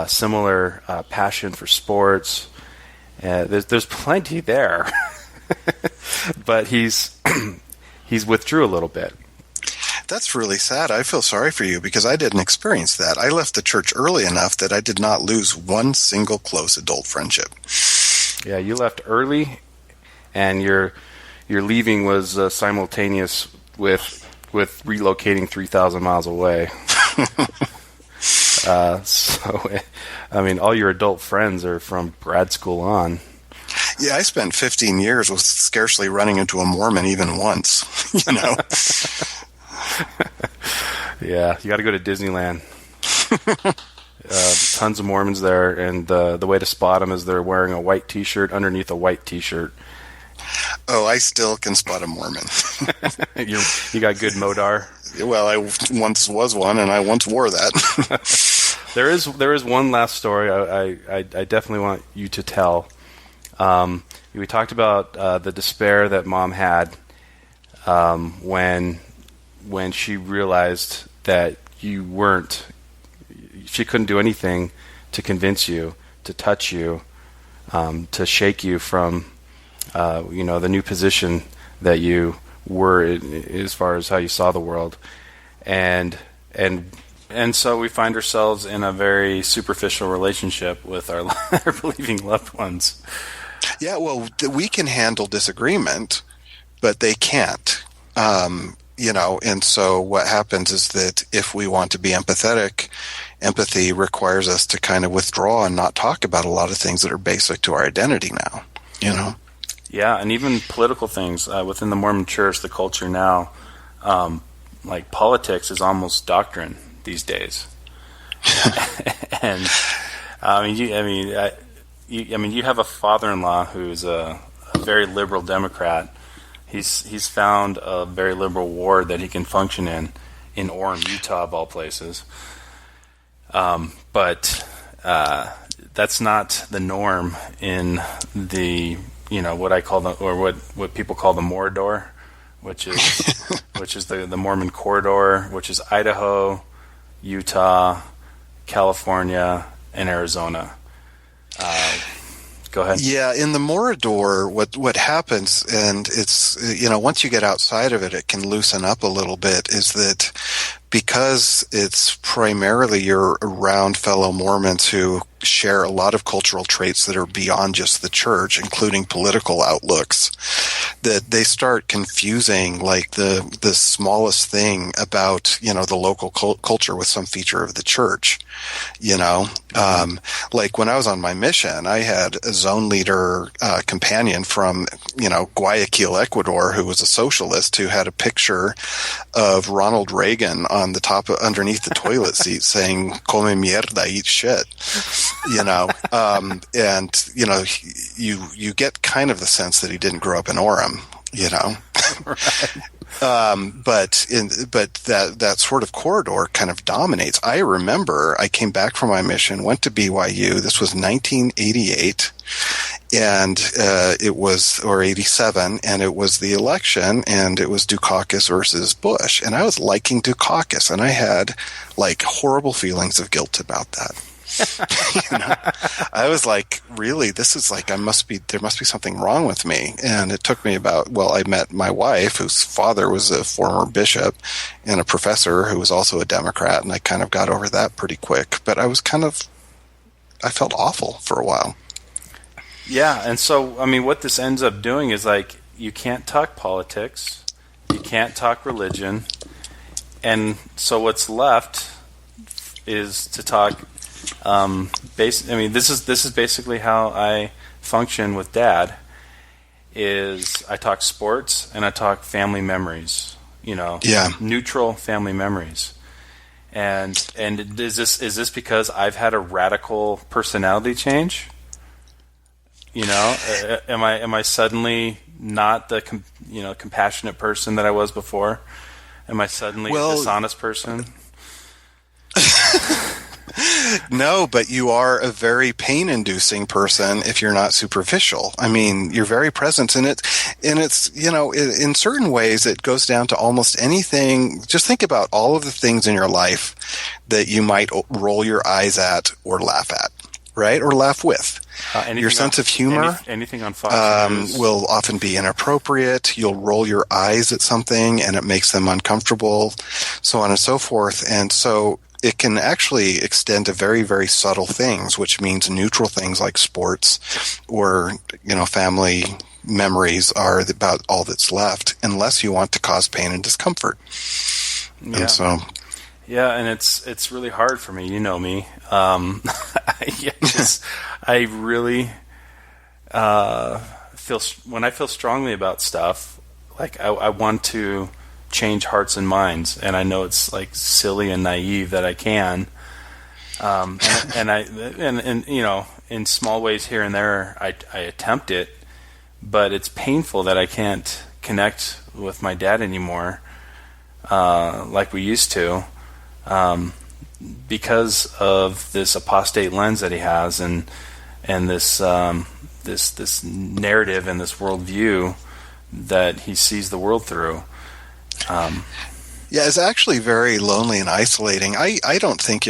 similar passion for sports. There's plenty there. But he's withdrew a little bit. That's really sad. I feel sorry for you because I didn't experience that. I left the church early enough that I did not lose one single close adult friendship. Yeah, you left early, and your leaving was simultaneous with relocating 3,000 miles away. All your adult friends are from grad school on. Yeah, I spent 15 years with scarcely running into a Mormon even once, Yeah, you got to go to Disneyland. Tons of Mormons there, and the way to spot them is they're wearing a white T-shirt underneath a white T-shirt. Oh, I still can spot a Mormon. You got good modar? Well, I once was one, and I once wore that. There is one last story I definitely want you to tell. We talked about the despair that Mom had when she realized that she couldn't do anything to convince you, to touch you, to shake you from the new position that you were as far as how you saw the world, and so we find ourselves in a very superficial relationship with our believing loved ones. Yeah, well, we can handle disagreement, but they can't. And so what happens is that if we want to be empathetic, empathy requires us to kind of withdraw and not talk about a lot of things that are basic to our identity now, Yeah, and even political things within the Mormon Church, the culture now, like politics is almost doctrine these days. And you have a father-in-law who's a very liberal Democrat. He's found a very liberal ward that he can function in Orem, Utah, of all places. But that's not the norm in the what I call what people call the Morador, which is the Mormon corridor, which is Idaho, Utah, California, and Arizona. Go ahead. Yeah, in the Morador, what happens, and it's once you get outside of it, it can loosen up a little bit. Is that because it's primarily you're around fellow Mormons who share a lot of cultural traits that are beyond just the church, including political outlooks, that they start confusing like the smallest thing about the local culture with some feature of the church. Like when I was on my mission, I had a zone leader companion from Guayaquil, Ecuador, who was a socialist who had a picture of Ronald Reagan on the top underneath the toilet seat saying "Come mierda, eat shit." You get kind of the sense that he didn't grow up in Orem, Right. But that sort of corridor kind of dominates. I remember I came back from my mission, went to BYU. This was 1988, and it was, or 87, and it was the election, and it was Dukakis versus Bush, and I was liking Dukakis, and I had like horrible feelings of guilt about that. I was like, really, this is like, there must be something wrong with me. And it took me I met my wife, whose father was a former bishop and a professor who was also a Democrat. And I kind of got over that pretty quick, but I felt awful for a while. Yeah. And so, what this ends up doing is like, you can't talk politics, you can't talk religion. And so what's left is to talk this is basically how I function with Dad. Is I talk sports and I talk family memories. Neutral family memories. And is this because I've had a radical personality change? Am I suddenly not the compassionate person that I was before? Am I suddenly a dishonest person? No, but you are a very pain-inducing person if you're not superficial. You're very present in it, and it's, in certain ways it goes down to almost anything. Just think about all of the things in your life that you might roll your eyes at or laugh at, right? Or laugh with. Your sense of humor anything on Fox will often be inappropriate. You'll roll your eyes at something and it makes them uncomfortable, so on and so forth. And so it can actually extend to very, very subtle things, which means neutral things like sports or, family memories are about all that's left, unless you want to cause pain and discomfort. Yeah. And so, yeah, and it's really hard for me. You know me. I really when I feel strongly about stuff, like I want to change hearts and minds, and I know it's like silly and naive that I can, and in small ways here and there I attempt it, but it's painful that I can't connect with my dad anymore like we used to, because of this apostate lens that he has, and this this narrative and this worldview that he sees the world through. Yeah, it's actually very lonely and isolating. I don't think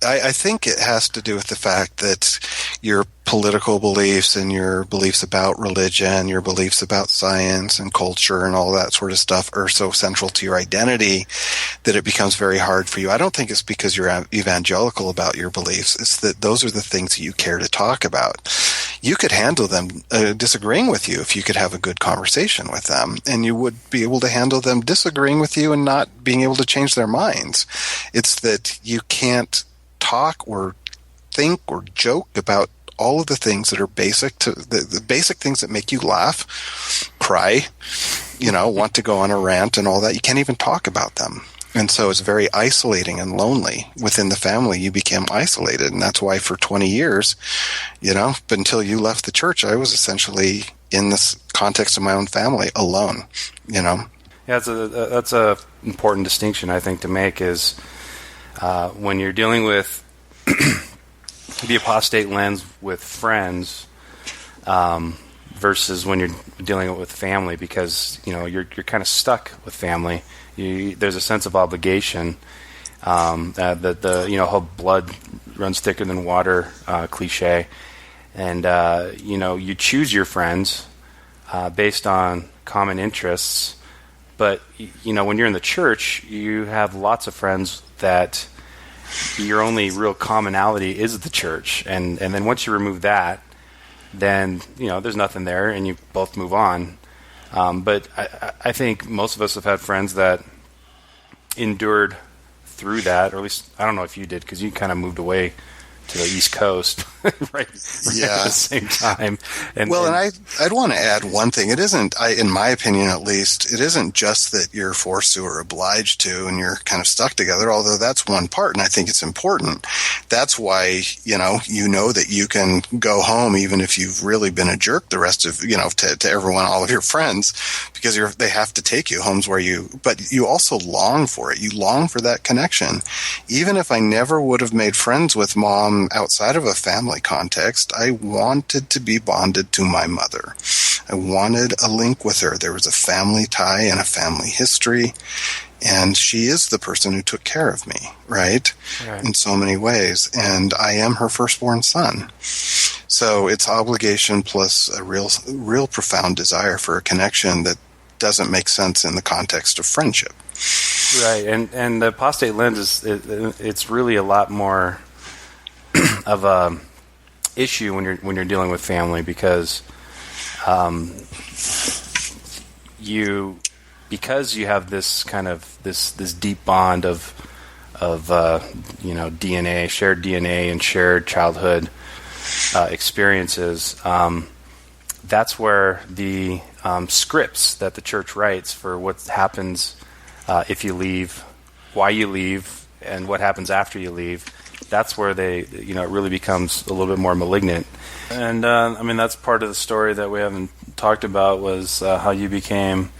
I think it has to do with the fact that your political beliefs and your beliefs about religion, your beliefs about science and culture and all that sort of stuff are so central to your identity that it becomes very hard for you. I don't think it's because you're evangelical about your beliefs. It's that those are the things that you care to talk about. You could handle them disagreeing with you if you could have a good conversation with them, and you would be able to handle them disagreeing with you and not being able to change their minds. It's that you can't talk or think or joke about all of the things that are basic to the basic things that make you laugh, cry, want to go on a rant and all that. You can't even talk about them. And so it's very isolating and lonely. Within the family, you became isolated. And that's why for 20 years, but until you left the church, I was essentially in this context of my own family alone, Yeah, that's a important distinction, I think, to make is when you're dealing with the apostate lens with friends versus when you're dealing with family, because you're kind of stuck with family. There's a sense of obligation that the whole blood runs thicker than water cliche, and you choose your friends based on common interests. But when you're in the church, you have lots of friends that your only real commonality is the church, and then once you remove that, then there's nothing there, and you both move on. But I think most of us have had friends that endured through that, or at least I don't know if you did, because you kind of moved away to the East Coast, right at the same time. And I'd want to add one thing. It isn't, in my opinion at least, it isn't just that you're forced to or obliged to and you're kind of stuck together, although that's one part, and I think it's important. That's why, you know that you can go home even if you've really been a jerk the rest of, to everyone, all of your friends, because they have to take you homes but you also long for it. You long for that connection. Even if I never would have made friends with Mom outside of a family context, I wanted to be bonded to my mother. I wanted a link with her. There was a family tie and a family history, and she is the person who took care of me, right? In so many ways, and I am her firstborn son. So it's obligation plus a real profound desire for a connection that doesn't make sense in the context of friendship. Right, and the apostate lens it's really a lot more of a issue when you're dealing with family, because you have this kind of this deep bond of DNA, shared DNA, and shared childhood experiences. That's where the scripts that the church writes for what happens if you leave, why you leave, and what happens after you leave. That's where it really becomes a little bit more malignant. And that's part of the story that we haven't talked about, was how you became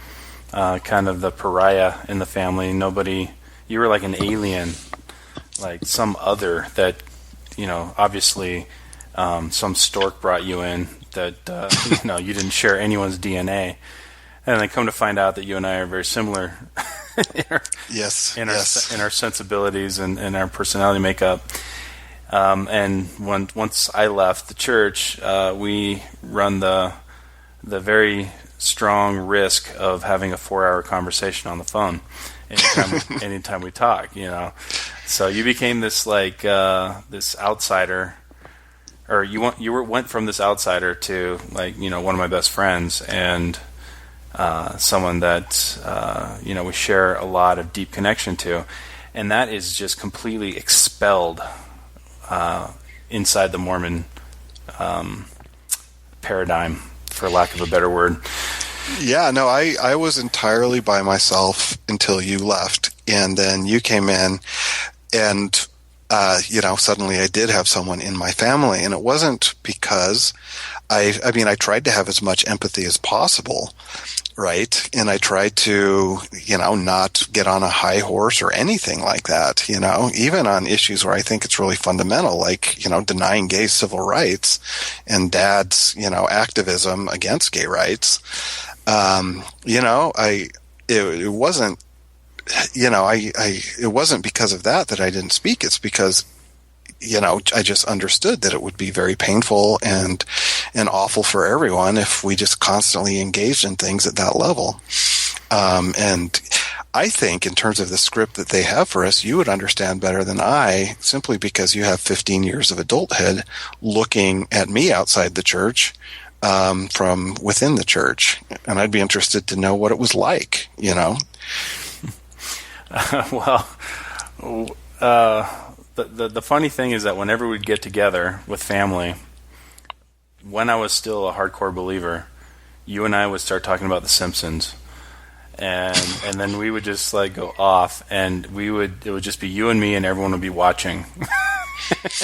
kind of the pariah in the family. You were like an alien, like some other that, obviously some stork brought you in that, you didn't share anyone's DNA. And then come to find out that you and I are very similar in our sensibilities and our personality makeup. And once I left the church, we run the very strong risk of having a 4-hour conversation on the phone anytime we talk. So you became this this outsider, or went from this outsider to one of my best friends, and someone that we share a lot of deep connection to, and that is just completely expelled inside the Mormon paradigm, for lack of a better word. Yeah, no, I was entirely by myself until you left, and then you came in, and suddenly I did have someone in my family, and it wasn't because I tried to have as much empathy as possible, right? And I tried to, not get on a high horse or anything like that, even on issues where I think it's really fundamental, like, denying gay civil rights and Dad's, activism against gay rights. It wasn't, it wasn't because of that I didn't speak. It's because I just understood that it would be very painful and awful for everyone if we just constantly engaged in things at that level. And I think in terms of the script that they have for us, you would understand better than I, simply because you have 15 years of adulthood looking at me outside the church from within the church. And I'd be interested to know what it was like, The funny thing is that whenever we'd get together with family, when I was still a hardcore believer, you and I would start talking about The Simpsons, and then we would just go off, and it would just be you and me, and everyone would be watching.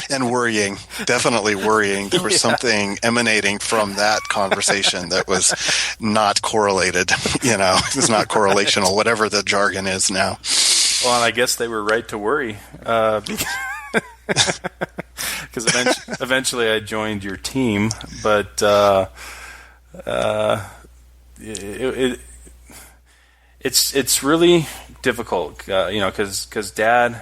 And worrying, definitely worrying. There was something emanating from that conversation that was not correlated. It was not correlational, whatever the jargon is now. Well, and I guess they were right to worry, because eventually I joined your team, but it's really difficult, because Dad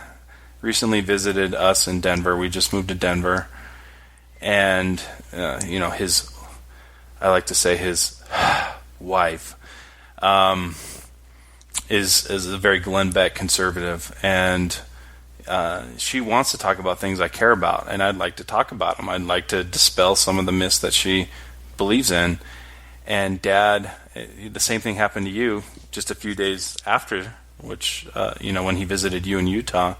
recently visited us in Denver. We just moved to Denver, and his wife is a very Glenn Beck conservative, and she wants to talk about things I care about, and I'd like to talk about them. I'd like to dispel some of the myths that she believes in. And Dad, the same thing happened to you just a few days after, which when he visited you in Utah.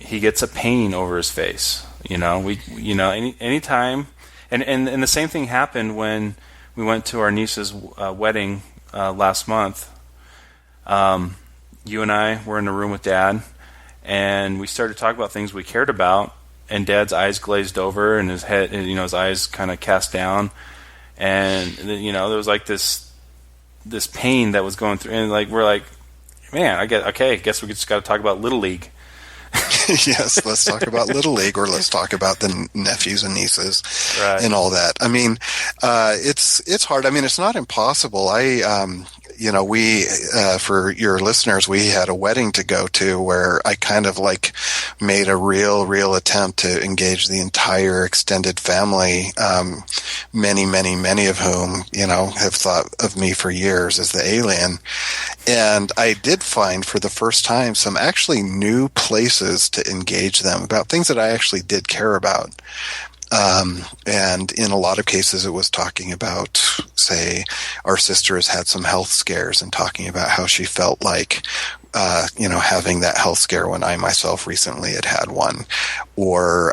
He gets a pain over his face. Anytime, and the same thing happened when we went to our niece's wedding last month. You and I were in a room with Dad, and we started to talk about things we cared about. And Dad's eyes glazed over, and his head, his eyes kind of cast down, and there was this pain that was going through, and we're like, man, I guess we just got to talk about Little League. Yes, let's talk about Little League, or let's talk about the nephews and nieces, right, and all that. I mean, it's hard. I mean, it's not impossible. We for your listeners, we had a wedding to go to where I kind of made a real attempt to engage the entire extended family, many of whom, have thought of me for years as the alien. And I did find for the first time some actually new places to engage them about things that I actually did care about. And in a lot of cases, it was talking about, say, our sister has had some health scares, and talking about how she felt like, having that health scare when I myself recently had one, or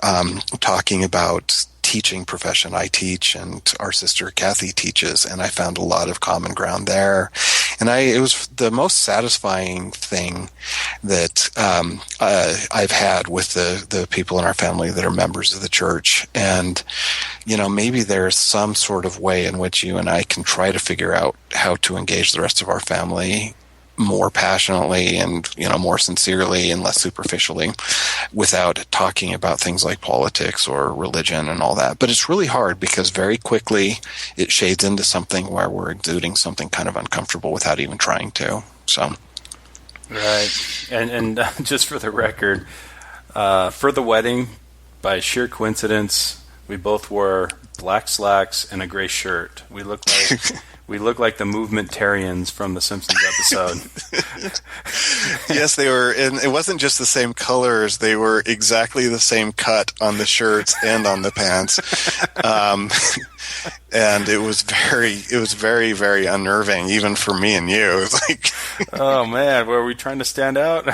talking about teaching profession. I teach, and our sister Kathy teaches, and I found a lot of common ground there. And it was the most satisfying thing that I've had with the people in our family that are members of the church. And, maybe there's some sort of way in which you and I can try to figure out how to engage the rest of our family more passionately and, more sincerely and less superficially, without talking about things like politics or religion and all that. But it's really hard, because very quickly it shades into something where we're exuding something kind of uncomfortable without even trying to. So, right. And just for the record, for the wedding, by sheer coincidence, we both wore black slacks and a gray shirt. We looked like the Movementarians from the Simpsons episode. Yes, they were, and it wasn't just the same colors; they were exactly the same cut on the shirts and on the pants. And it was very, very unnerving, even for me and you. It was like, oh man, were we trying to stand out?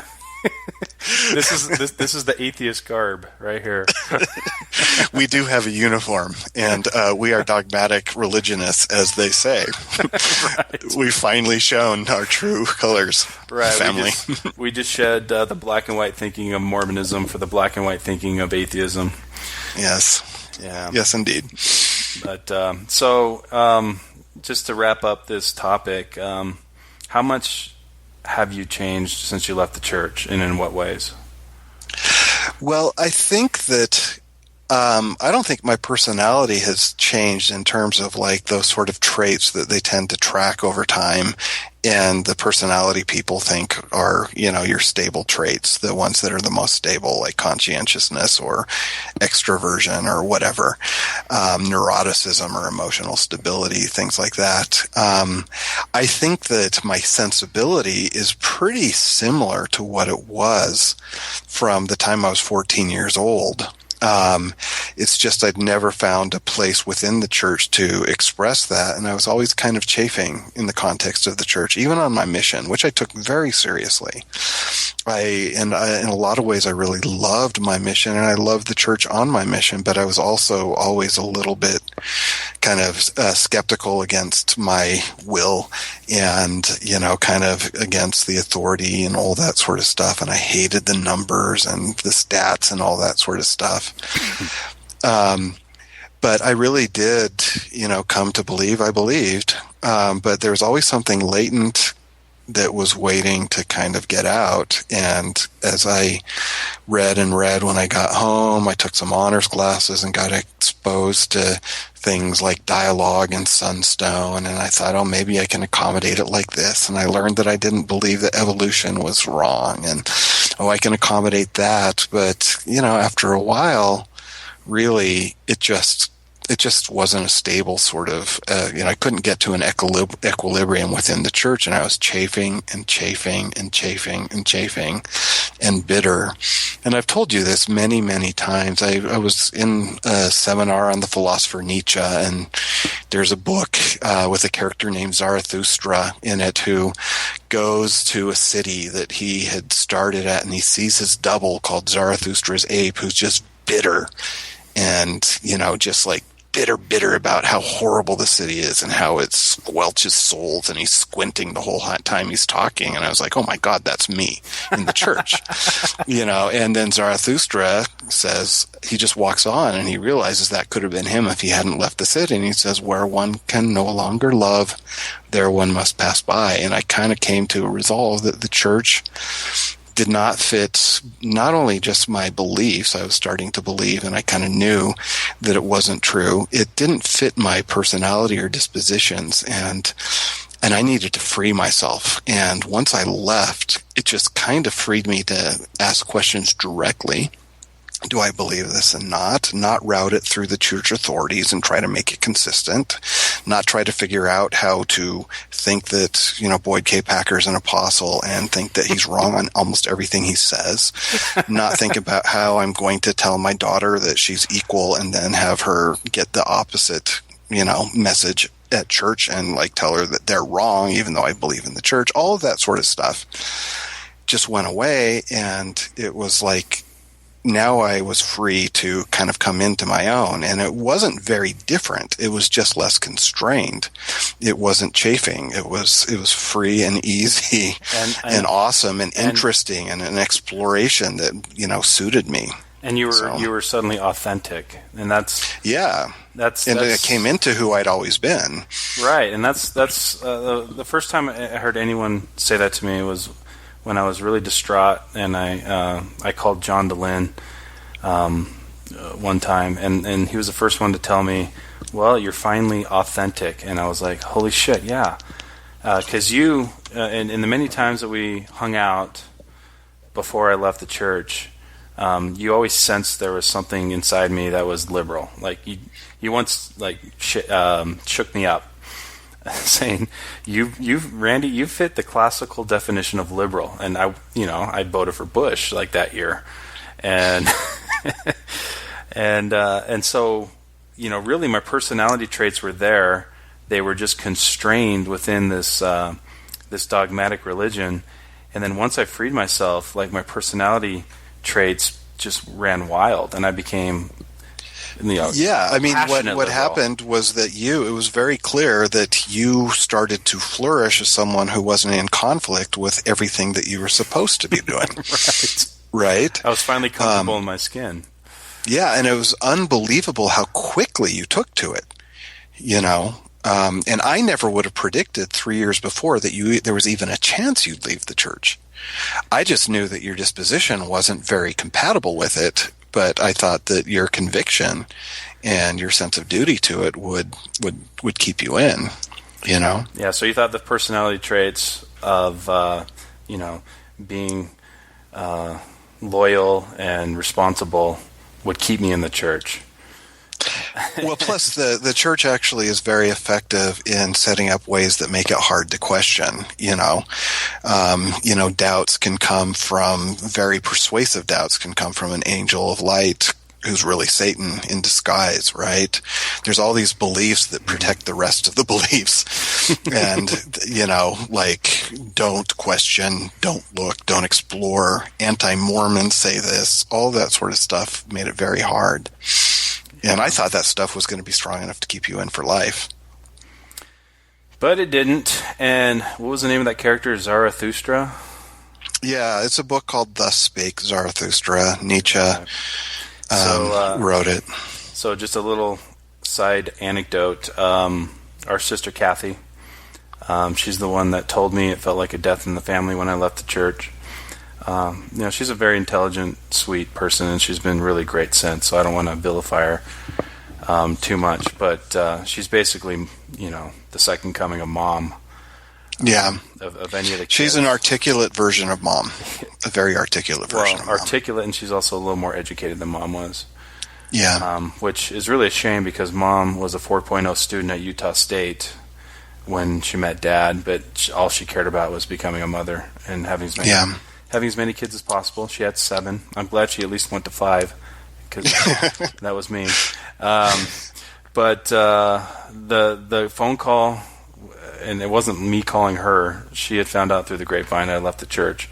This is the atheist garb right here. We do have a uniform, and we are dogmatic religionists, as they say. Right. We've finally shown our true colors. Right, family. We just shed the black and white thinking of Mormonism for the black and white thinking of atheism. Yes. Yeah. Yes, indeed. But just to wrap up this topic, how much have you changed since you left the church, and in what ways? Well, I think that I don't think my personality has changed in terms of those sort of traits that they tend to track over time. and the personality people think are, your stable traits, the ones that are the most stable, like conscientiousness or extroversion or whatever, neuroticism or emotional stability, things like that. I think that my sensibility is pretty similar to what it was from the time I was 14 years old. It's just I'd never found a place within the church to express that, and I was always kind of chafing in the context of the church, even on my mission, which I took very seriously. In a lot of ways, I really loved my mission, and I loved the church on my mission, but I was also always a little bit kind of skeptical against my will and, kind of against the authority and all that sort of stuff. And I hated the numbers and the stats and all that sort of stuff. But I really did, come to believe I believed. But there was always something latent that was waiting to kind of get out. And as I read when I got home, I took some honors classes and got exposed to things like dialogue and sunstone. And I thought, maybe I can accommodate it like this. And I learned that I didn't believe that evolution was wrong. And, I can accommodate that. But, after a while, really, it just wasn't a stable sort of, I couldn't get to an equilibrium within the church, and I was chafing and chafing and chafing and chafing and bitter. And I've told you this many, many times. I was in a seminar on the philosopher Nietzsche, and there's a book with a character named Zarathustra in it who goes to a city that he had started at, and he sees his double called Zarathustra's ape, who's just bitter and, just like bitter about how horrible the city is and how it squelches souls, and he's squinting the whole time he's talking. And I was like, oh my God, that's me in the church. And then Zarathustra says, he just walks on and he realizes that could have been him if he hadn't left the city. And he says, where one can no longer love, there one must pass by. And I kind of came to a resolve that the church did not fit not only just my beliefs, I was starting to believe, and I kind of knew that it wasn't true. It didn't fit my personality or dispositions, and I needed to free myself. And once I left, it just kind of freed me to ask questions directly. Do I believe this and not route it through the church authorities and try to make it consistent, not try to figure out how to think that, Boyd K. Packer's an apostle and think that he's wrong on almost everything he says, not think about how I'm going to tell my daughter that she's equal and then have her get the opposite, message at church and tell her that they're wrong, even though I believe in the church. All of that sort of stuff just went away, and it was like, now I was free to kind of come into my own, and it wasn't very different. It was just less constrained. It wasn't chafing. It was free and easy and awesome and interesting and an exploration that, suited me. And you were suddenly authentic, and that's it came into who I'd always been. Right, and that's the first time I heard anyone say that to me was when I was really distraught, and I called John DeLynn one time, and he was the first one to tell me, well, you're finally authentic. And I was like, holy shit, yeah. Because you, in the many times that we hung out before I left the church, you always sensed there was something inside me that was liberal. Like, you once shook me up, saying, Randy, you fit the classical definition of liberal. And I voted for Bush that year. And and so, really my personality traits were there. They were just constrained within this dogmatic religion. And then once I freed myself, my personality traits just ran wild, and I became what happened was that it was very clear that you started to flourish as someone who wasn't in conflict with everything that you were supposed to be doing. Right? I was finally comfortable in my skin. Yeah, and it was unbelievable how quickly you took to it, and I never would have predicted 3 years before that there was even a chance you'd leave the church. I just knew that your disposition wasn't very compatible with it, but I thought that your conviction and your sense of duty to it would keep you in. You know? Yeah, so you thought the personality traits of, being loyal and responsible would keep me in the church. Well, plus the church actually is very effective in setting up ways that make it hard to question. Doubts can come from, very persuasive doubts can come from an angel of light who's really Satan in disguise, right? There's all these beliefs that protect the rest of the beliefs. And, don't question, don't look, don't explore. Anti-Mormons say this. All that sort of stuff made it very hard. And I thought that stuff was going to be strong enough to keep you in for life. But it didn't. And what was the name of that character? Zarathustra? Yeah, it's a book called Thus Spake Zarathustra. Nietzsche wrote it. So just a little side anecdote. Our sister Kathy, she's the one that told me it felt like a death in the family when I left the church. She's a very intelligent, sweet person, and she's been really great since, so I don't want to vilify her too much. But she's basically, the second coming of Mom. Yeah. Of any of the kids. She's an articulate version of Mom. A very articulate version of Mom. Articulate, and she's also a little more educated than Mom was. Yeah. Which is really a shame because Mom was a 4.0 student at Utah State when she met Dad, but all she cared about was becoming a mother and having as many kids as possible. She had 7. I'm glad she at least went to 5 because that was me. But the phone call, and it wasn't me calling her. She had found out through the grapevine I left the church,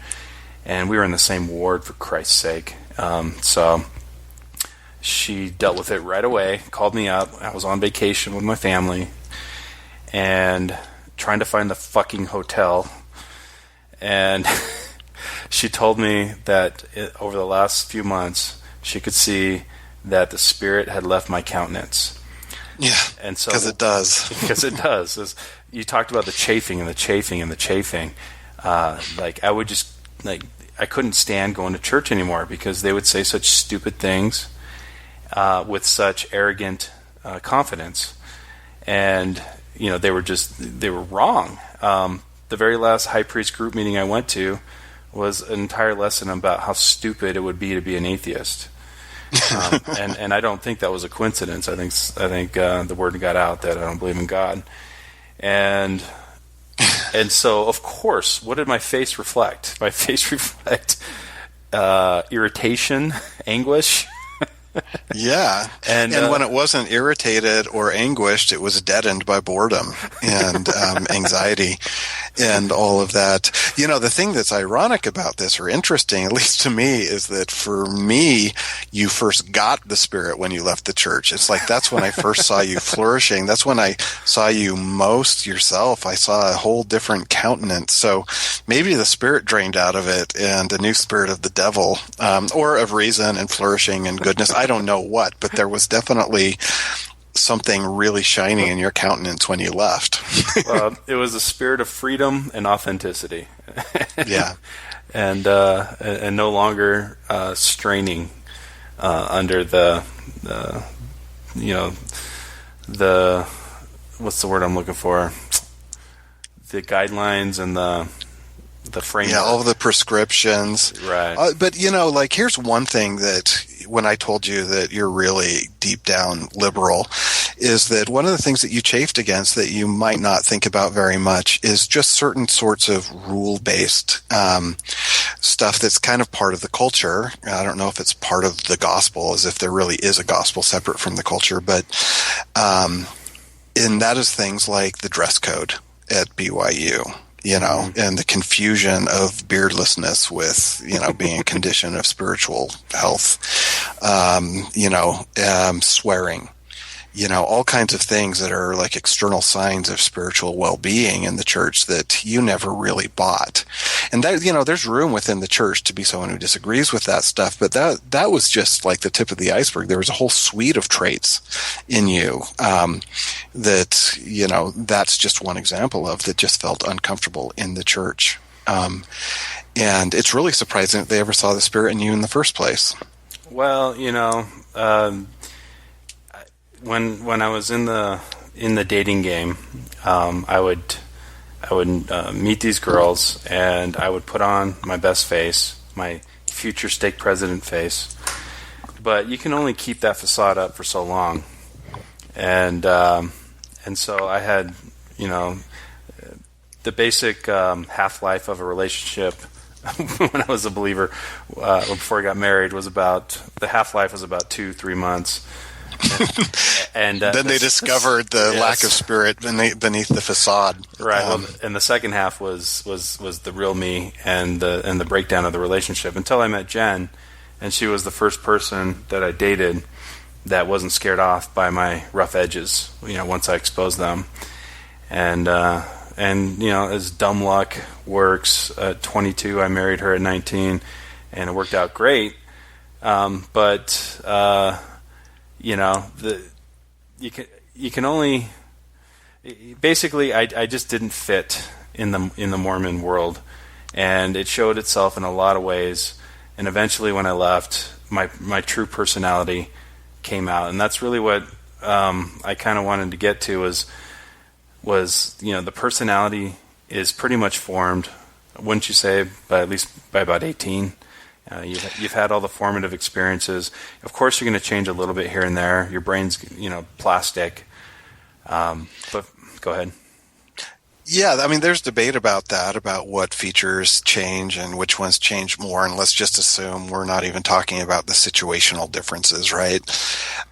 and we were in the same ward, for Christ's sake. So she dealt with it right away, called me up. I was on vacation with my family and trying to find the fucking hotel. And she told me that over the last few months, she could see that the spirit had left my countenance. Yeah, and so because it does. Because it does. You talked about the chafing and the chafing and the chafing. I would just, I couldn't stand going to church anymore because they would say such stupid things with such arrogant confidence. And, they were wrong. The very last high priest group meeting I went to was an entire lesson about how stupid it would be to be an atheist. And I don't think that was a coincidence. I think the word got out that I don't believe in God. And so, of course, what did my face reflect? My face reflect irritation, anguish. Yeah, and when it wasn't irritated or anguished, it was deadened by boredom and anxiety and all of that. The thing that's ironic about this, or interesting, at least to me, is that for me, you first got the spirit when you left the church. It's like that's when I first saw you flourishing. That's when I saw you most yourself. I saw a whole different countenance. So maybe the spirit drained out of it and a new spirit of the devil, or of reason and flourishing and goodness. I don't know what, but there was definitely something really shining in your countenance when you left. It was a spirit of freedom and authenticity. Yeah. And no longer straining under the what's the word I'm looking for? The guidelines and the framework. Yeah, all of the prescriptions. Right. But, here's one thing that when I told you that you're really deep down liberal is that one of the things that you chafed against that you might not think about very much is just certain sorts of rule-based stuff that's kind of part of the culture. I don't know if it's part of the gospel, as if there really is a gospel separate from the culture, but and that is things like the dress code at BYU. And the confusion of beardlessness with, being a condition of spiritual health, swearing, all kinds of things that are like external signs of spiritual well-being in the church that you never really bought. And that, there's room within the church to be someone who disagrees with that stuff, but that was just like the tip of the iceberg. There was a whole suite of traits in you, that, that's just one example of that just felt uncomfortable in the church. And it's really surprising that they ever saw the spirit in you in the first place. Well, when I was in the in the dating game, I would meet these girls, and I would put on my best face, my future stake president face. But you can only keep that facade up for so long, and so I had, the basic half-life of a relationship when I was a believer, before I got married, the half-life was about 2-3 months. And then they discovered the lack of spirit beneath the facade. Right, and the second half was the real me and the breakdown of the relationship, until I met Jen, and she was the first person that I dated that wasn't scared off by my rough edges. Once I exposed them, and as dumb luck works, at 22 I married her at 19, and it worked out great. You can only basically I just didn't fit in the Mormon world, and it showed itself in a lot of ways. And eventually, when I left, my true personality came out, and that's really what I kind of wanted to get to was the personality is pretty much formed, wouldn't you say, at least by about 18. You've had all the formative experiences. Of course, you're going to change a little bit here and there. Your brain's, plastic. But go ahead. Yeah, I mean, there's debate about that, about what features change and which ones change more. And let's just assume we're not even talking about the situational differences, right?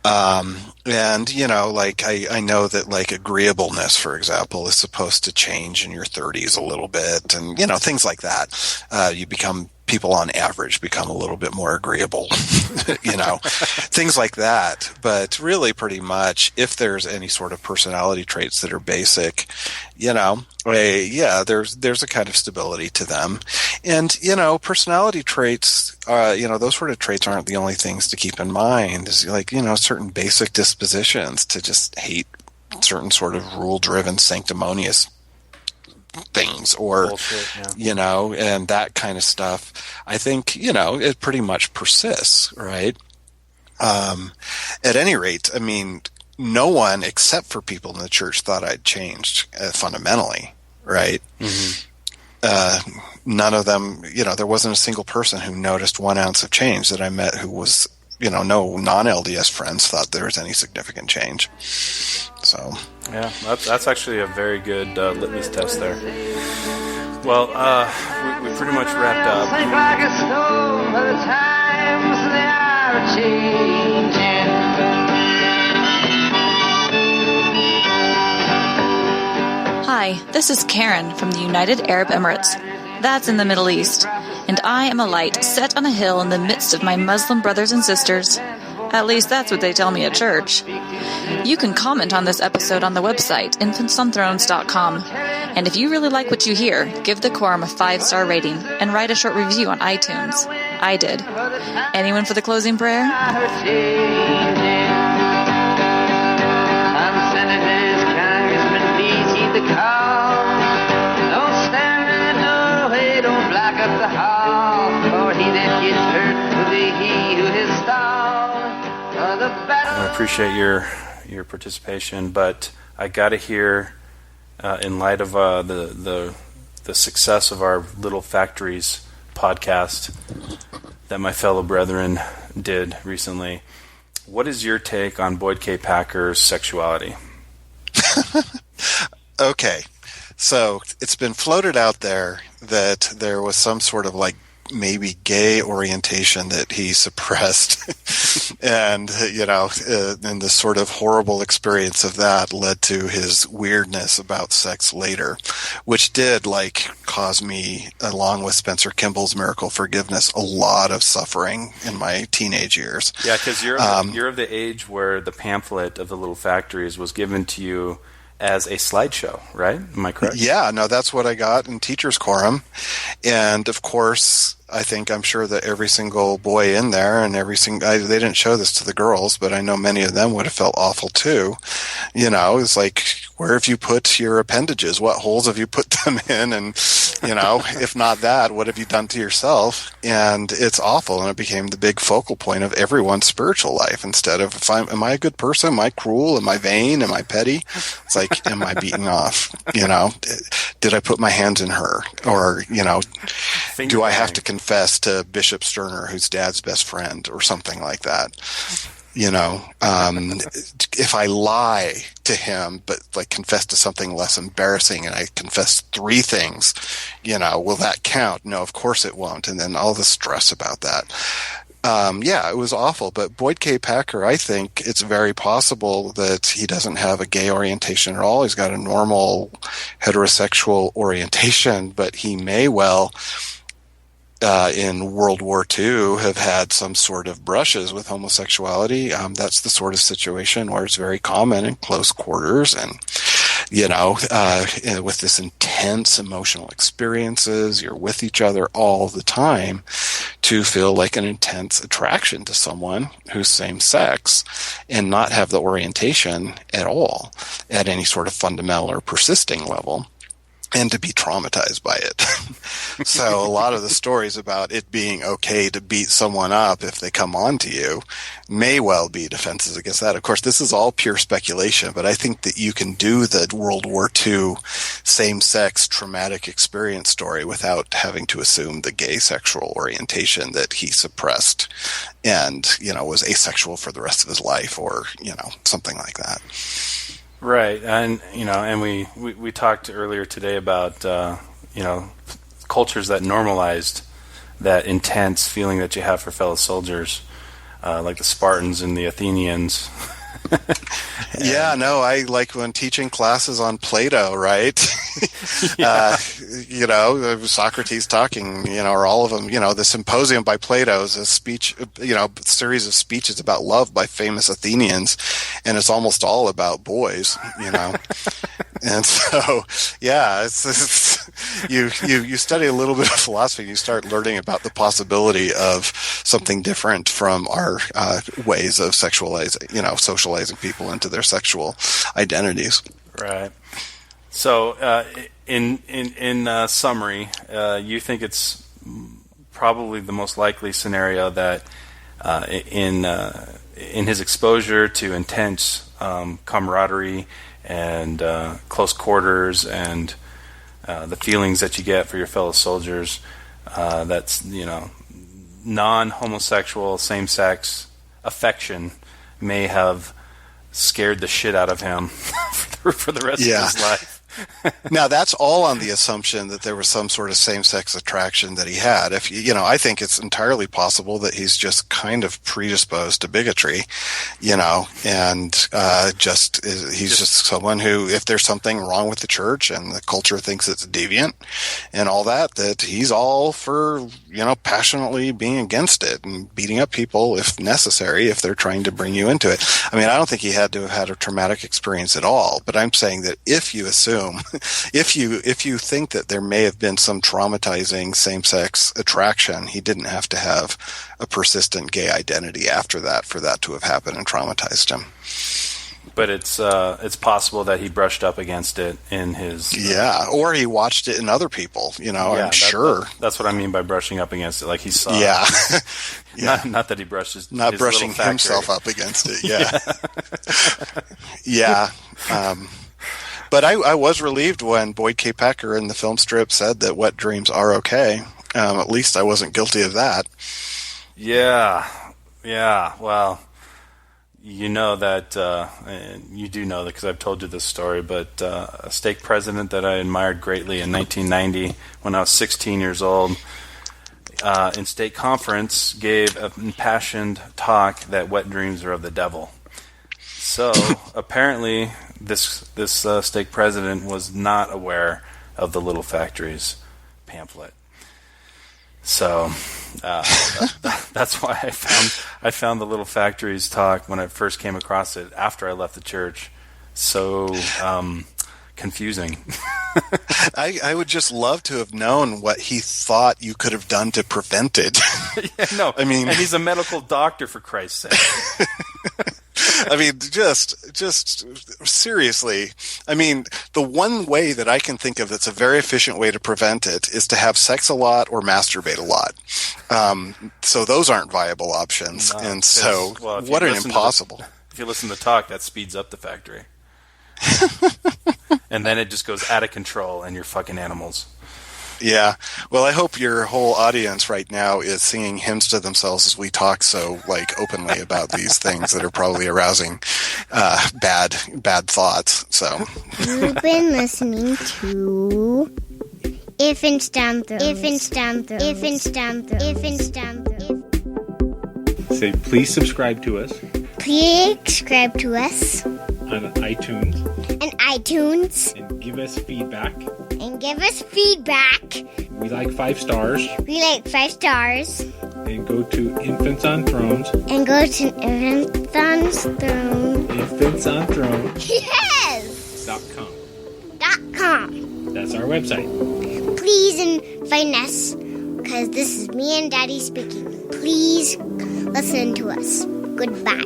And, I know that, agreeableness, for example, is supposed to change in your 30s a little bit. And, things like that. People on average become a little bit more agreeable, things like that. But really, pretty much, if there's any sort of personality traits that are basic, there's a kind of stability to them. And, personality traits, those sort of traits aren't the only things to keep in mind. Is certain basic dispositions to just hate certain sort of rule-driven, sanctimonious things, or bullshit, and that kind of stuff. I think it pretty much persists, right? At any rate, I mean, no one except for people in the church thought I'd changed fundamentally, right? Mm-hmm. None of them, there wasn't a single person who noticed 1 ounce of change that I met who was, no non-LDS friends thought there was any significant change. So yeah, that's actually a very good litmus test there. Well, we pretty much wrapped up. Like a stone, but the times they are changing. Hi, this is Karen from the United Arab Emirates. That's in the Middle East, and I am a light set on a hill in the midst of my Muslim brothers and sisters. At least that's what they tell me at church. You can comment on this episode on the website, infantsonthrones.com. And if you really like what you hear, give the quorum a 5-star rating and write a short review on iTunes. I did. Anyone for the closing prayer? I appreciate your participation, but I got to hear, in light of the success of our Little Factories podcast that my fellow brethren did recently, what is your take on Boyd K. Packer's sexuality? Okay, so it's been floated out there that there was some sort of maybe gay orientation that he suppressed. And, and the sort of horrible experience of that led to his weirdness about sex later, which did cause me, along with Spencer Kimball's Miracle Forgiveness, a lot of suffering in my teenage years. Yeah, because you're of the age where the pamphlet of the Little Factories was given to you as a slideshow, right? Am I correct? Yeah, no, that's what I got in teacher's quorum. And of course, I'm sure that every single boy in there and they didn't show this to the girls, but I know many of them would have felt awful too. It's where have you put your appendages? What holes have you put them in, and if not that, what have you done to yourself? And it's awful, and it became the big focal point of everyone's spiritual life. Instead of, am I a good person? Am I cruel? Am I vain? Am I petty? It's like, am I beating off? Did I put my hands in her? Or, do I have to confess to Bishop Sterner, who's Dad's best friend, or something like that? If I lie to him, but like confess to something less embarrassing, and I confess 3 things, will that count? No, of course it won't. And then all the stress about that. It was awful. But Boyd K. Packer, I think it's very possible that he doesn't have a gay orientation at all. He's got a normal heterosexual orientation, but he may well, in World War II, have had some sort of brushes with homosexuality. That's the sort of situation where it's very common in close quarters, and with this intense emotional experiences, you're with each other all the time, to feel like an intense attraction to someone who's same sex and not have the orientation at all at any sort of fundamental or persisting level, and to be traumatized by it. So a lot of the stories about it being okay to beat someone up if they come on to you may well be defenses against that. Of course, this is all pure speculation, but I think that you can do the World War II same-sex traumatic experience story without having to assume the gay sexual orientation that he suppressed and, was asexual for the rest of his life, or, something like that. Right, and and we talked earlier today about cultures that normalized that intense feeling that you have for fellow soldiers, like the Spartans and the Athenians. I like when teaching classes on Plato, right? Socrates talking, or all of them, the Symposium by Plato is a speech, series of speeches about love by famous Athenians, and it's almost all about boys, And so, you study a little bit of philosophy, and you start learning about the possibility of something different from our ways of socializing people into their sexual identities. Right. So, in summary, you think it's probably the most likely scenario that in his exposure to intense camaraderie and close quarters and the feelings that you get for your fellow soldiers, that's non-homosexual, same-sex affection may have scared the shit out of him for the rest of his life. Now, that's all on the assumption that there was some sort of same-sex attraction that he had. If I think it's entirely possible that he's just kind of predisposed to bigotry, and he's just someone who, if there's something wrong with the church and the culture thinks it's deviant and all that he's all for, passionately being against it and beating up people if necessary, if they're trying to bring you into it. I mean, I don't think he had to have had a traumatic experience at all, but I'm saying that if you assume, if you think that there may have been some traumatizing same-sex attraction, he didn't have to have a persistent gay identity after that for that to have happened and traumatized him. But it's possible that he brushed up against it in his... or he watched it in other people, I'm sure. That's what I mean by brushing up against it. Like he saw... Not that he brushed his... Not his brushing himself up against it, But I was relieved when Boyd K. Packer in the film strip said that wet dreams are okay. At least I wasn't guilty of that. Yeah. Well, you know that, you do know that because I've told you this story, but a stake president that I admired greatly in 1990 when I was 16 years old, in stake conference, gave an impassioned talk that wet dreams are of the devil. So apparently this stake president was not aware of the Little Factories pamphlet. So that's why I found the Little Factories talk when I first came across it after I left the church so confusing. I would just love to have known what he thought you could have done to prevent it. And he's a medical doctor, for Christ's sake. I mean, just seriously. I mean, the one way that I can think of that's a very efficient way to prevent it is to have sex a lot or masturbate a lot. So those aren't viable options. No, and so, well, what an impossible. If you listen to talk, that speeds up the factory. And then it just goes out of control and you're fucking animals. Yeah. Well, I hope your whole audience right now is singing hymns to themselves as we talk so openly about these things that are probably arousing bad thoughts. So you've been listening to If and Down Throws. If and Down Throws. If and Down Throws. If and Down Throws. Say, please subscribe to us. Please subscribe to us on iTunes. And give us feedback. We like 5 stars. And go to Infants on Thrones. Infants on Thrones. Yes! .com. That's our website. Please invite us, because this is me and Daddy speaking. Please listen to us. Goodbye.